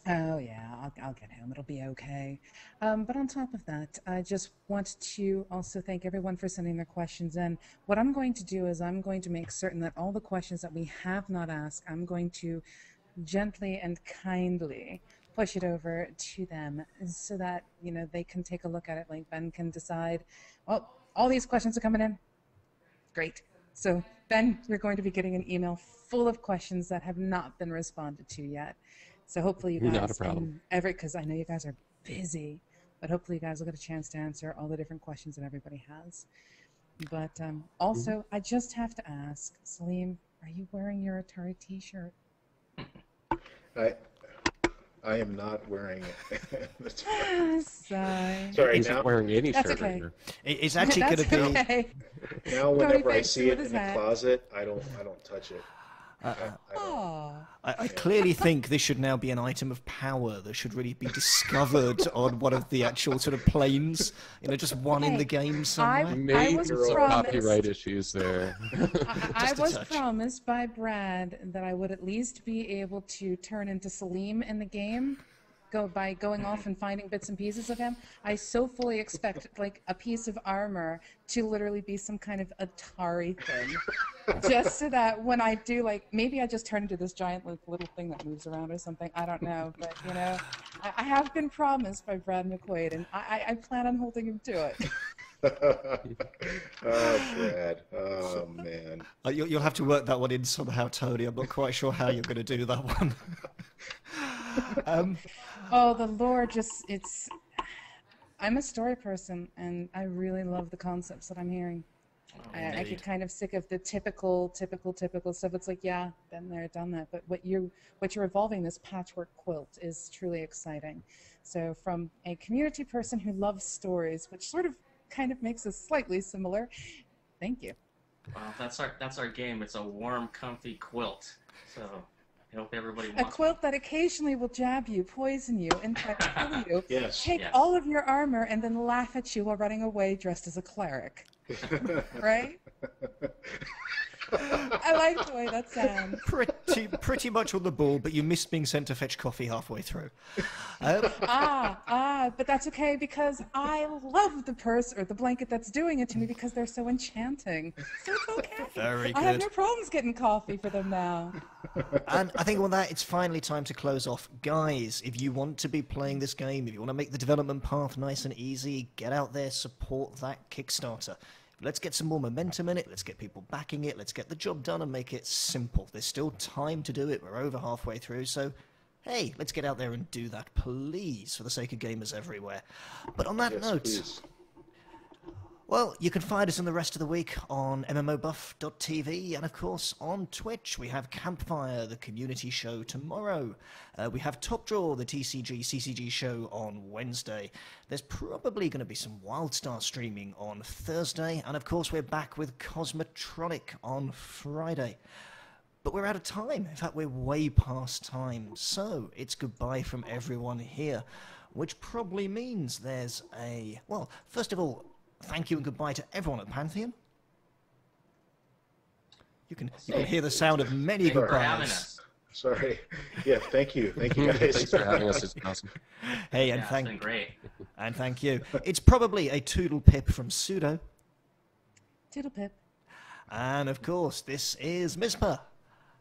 [SPEAKER 2] Oh, yeah, I'll get home. It'll be okay. But on top of that, I just want to also thank everyone for sending their questions in. What I'm going to do is I'm going to make certain that all the questions that we have not asked, I'm going to gently and kindly push it over to them so that, you know, they can take a look at it. Like Ben can decide, well, all these questions are coming in. Great. So, Ben, you're going to be getting an email full of questions that have not been responded to yet. So hopefully you guys
[SPEAKER 4] Not a problem.
[SPEAKER 2] because I know you guys are busy, but hopefully you guys will get a chance to answer all the different questions that everybody has. But also, I just have to ask, Salim, are you wearing your Atari t-shirt?
[SPEAKER 3] I am not wearing it.
[SPEAKER 2] Sorry.
[SPEAKER 4] He's not wearing any
[SPEAKER 2] That's
[SPEAKER 4] shirt
[SPEAKER 2] okay.
[SPEAKER 4] right now.
[SPEAKER 1] It's actually going to be...
[SPEAKER 2] Okay.
[SPEAKER 3] Now whenever I
[SPEAKER 2] thanks
[SPEAKER 3] see
[SPEAKER 2] for
[SPEAKER 3] it
[SPEAKER 2] the
[SPEAKER 3] in the
[SPEAKER 2] hat.
[SPEAKER 3] closet, I don't touch it.
[SPEAKER 2] Aw.
[SPEAKER 1] I clearly think this should now be an item of power that should really be discovered on one of the actual sort of planes. You know, just one in the game somewhere.
[SPEAKER 4] Maybe
[SPEAKER 2] was
[SPEAKER 4] some
[SPEAKER 2] promised-
[SPEAKER 4] copyright issues there.
[SPEAKER 2] I
[SPEAKER 1] Just a
[SPEAKER 2] was
[SPEAKER 1] touch.
[SPEAKER 2] promised by Brad that I would at least be able to turn into Salim in the game, by going off and finding bits and pieces of him. I so fully expect like a piece of armor to literally be some kind of Atari thing, just so that when I do, like, maybe I just turn into this giant little thing that moves around or something. I don't know, but you know, I have been promised by Brad McQuaid, and I plan on holding him to it.
[SPEAKER 3] Oh, Brad. Oh, man.
[SPEAKER 1] You'll have to work that one in somehow, Tony. I'm not quite sure how you're going to do that one.
[SPEAKER 2] Oh, the lore just, I'm a story person, and I really love the concepts that I'm hearing. I get kind of sick of the typical stuff. It's like, yeah, been there, done that. But what you're evolving, this patchwork quilt, is truly exciting. So from a community person who loves stories, which sort of kind of makes us slightly similar, thank you.
[SPEAKER 5] Well, that's our game. It's a warm, comfy quilt. So I hope everybody
[SPEAKER 2] A
[SPEAKER 5] wants
[SPEAKER 2] quilt that occasionally will jab you, poison you, and try to kill you.
[SPEAKER 3] Yes.
[SPEAKER 2] Take
[SPEAKER 5] Yes.
[SPEAKER 2] all of your armor and then laugh at you while running away dressed as a cleric. Right? I like the way that sounds.
[SPEAKER 1] Pretty much on the ball, but you missed being sent to fetch coffee halfway through.
[SPEAKER 2] But that's okay because I love the purse or the blanket that's doing it to me because they're so enchanting. So it's okay.
[SPEAKER 1] Very
[SPEAKER 2] I have
[SPEAKER 1] good.
[SPEAKER 2] no problems getting coffee for them now.
[SPEAKER 1] And I think on that, it's finally time to close off. Guys, if you want to be playing this game, if you want to make the development path nice and easy, get out there, support that Kickstarter. Let's get some more momentum in it. Let's get people backing it. Let's get the job done and make it simple. There's still time to do it. We're over halfway through, so hey, let's get out there and do that, please, for the sake of gamers everywhere. But on that note,
[SPEAKER 3] Please.
[SPEAKER 1] well, you can find us in the rest of the week on MMOBuff.TV and, of course, on Twitch. We have Campfire, the community show, tomorrow. We have Top Draw, the TCG/CCG show, on Wednesday. There's probably going to be some WildStar streaming on Thursday. And, of course, we're back with Cosmotronic on Friday. But we're out of time. In fact, we're way past time. So it's goodbye from everyone here, which probably means there's a... Well, first of all, thank you and goodbye to everyone at Pantheon. You can hear the sound of many
[SPEAKER 5] Thank you for having
[SPEAKER 1] goodbyes.
[SPEAKER 5] us.
[SPEAKER 3] Sorry. Yeah, thank you. Thank you, guys.
[SPEAKER 4] Thanks for having us. It's awesome.
[SPEAKER 1] Hey,
[SPEAKER 5] Yeah, it's been great.
[SPEAKER 1] and thank you. It's probably a toodle pip from Pseudo.
[SPEAKER 2] Toodle pip.
[SPEAKER 1] And of course, this is Mizpah,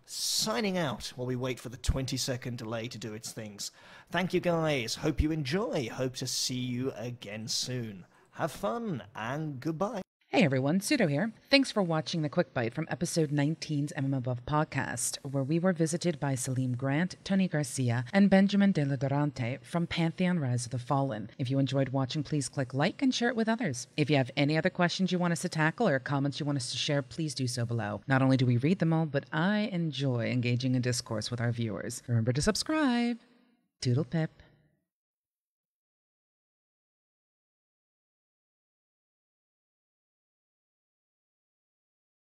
[SPEAKER 1] signing out while we wait for the 20-second delay to do its things. Thank you, guys. Hope you enjoy. Hope to see you again soon. Have fun, and goodbye.
[SPEAKER 2] Hey everyone, Pseudo here. Thanks for watching the quick bite from episode 19's MMOBuff podcast, where we were visited by Salim Grant, Tony Garcia, and Benjamin de la Durantaye from Pantheon Rise of the Fallen. If you enjoyed watching, please click like and share it with others. If you have any other questions you want us to tackle or comments you want us to share, please do so below. Not only do we read them all, but I enjoy engaging in discourse with our viewers. Remember to subscribe. Toodle pip.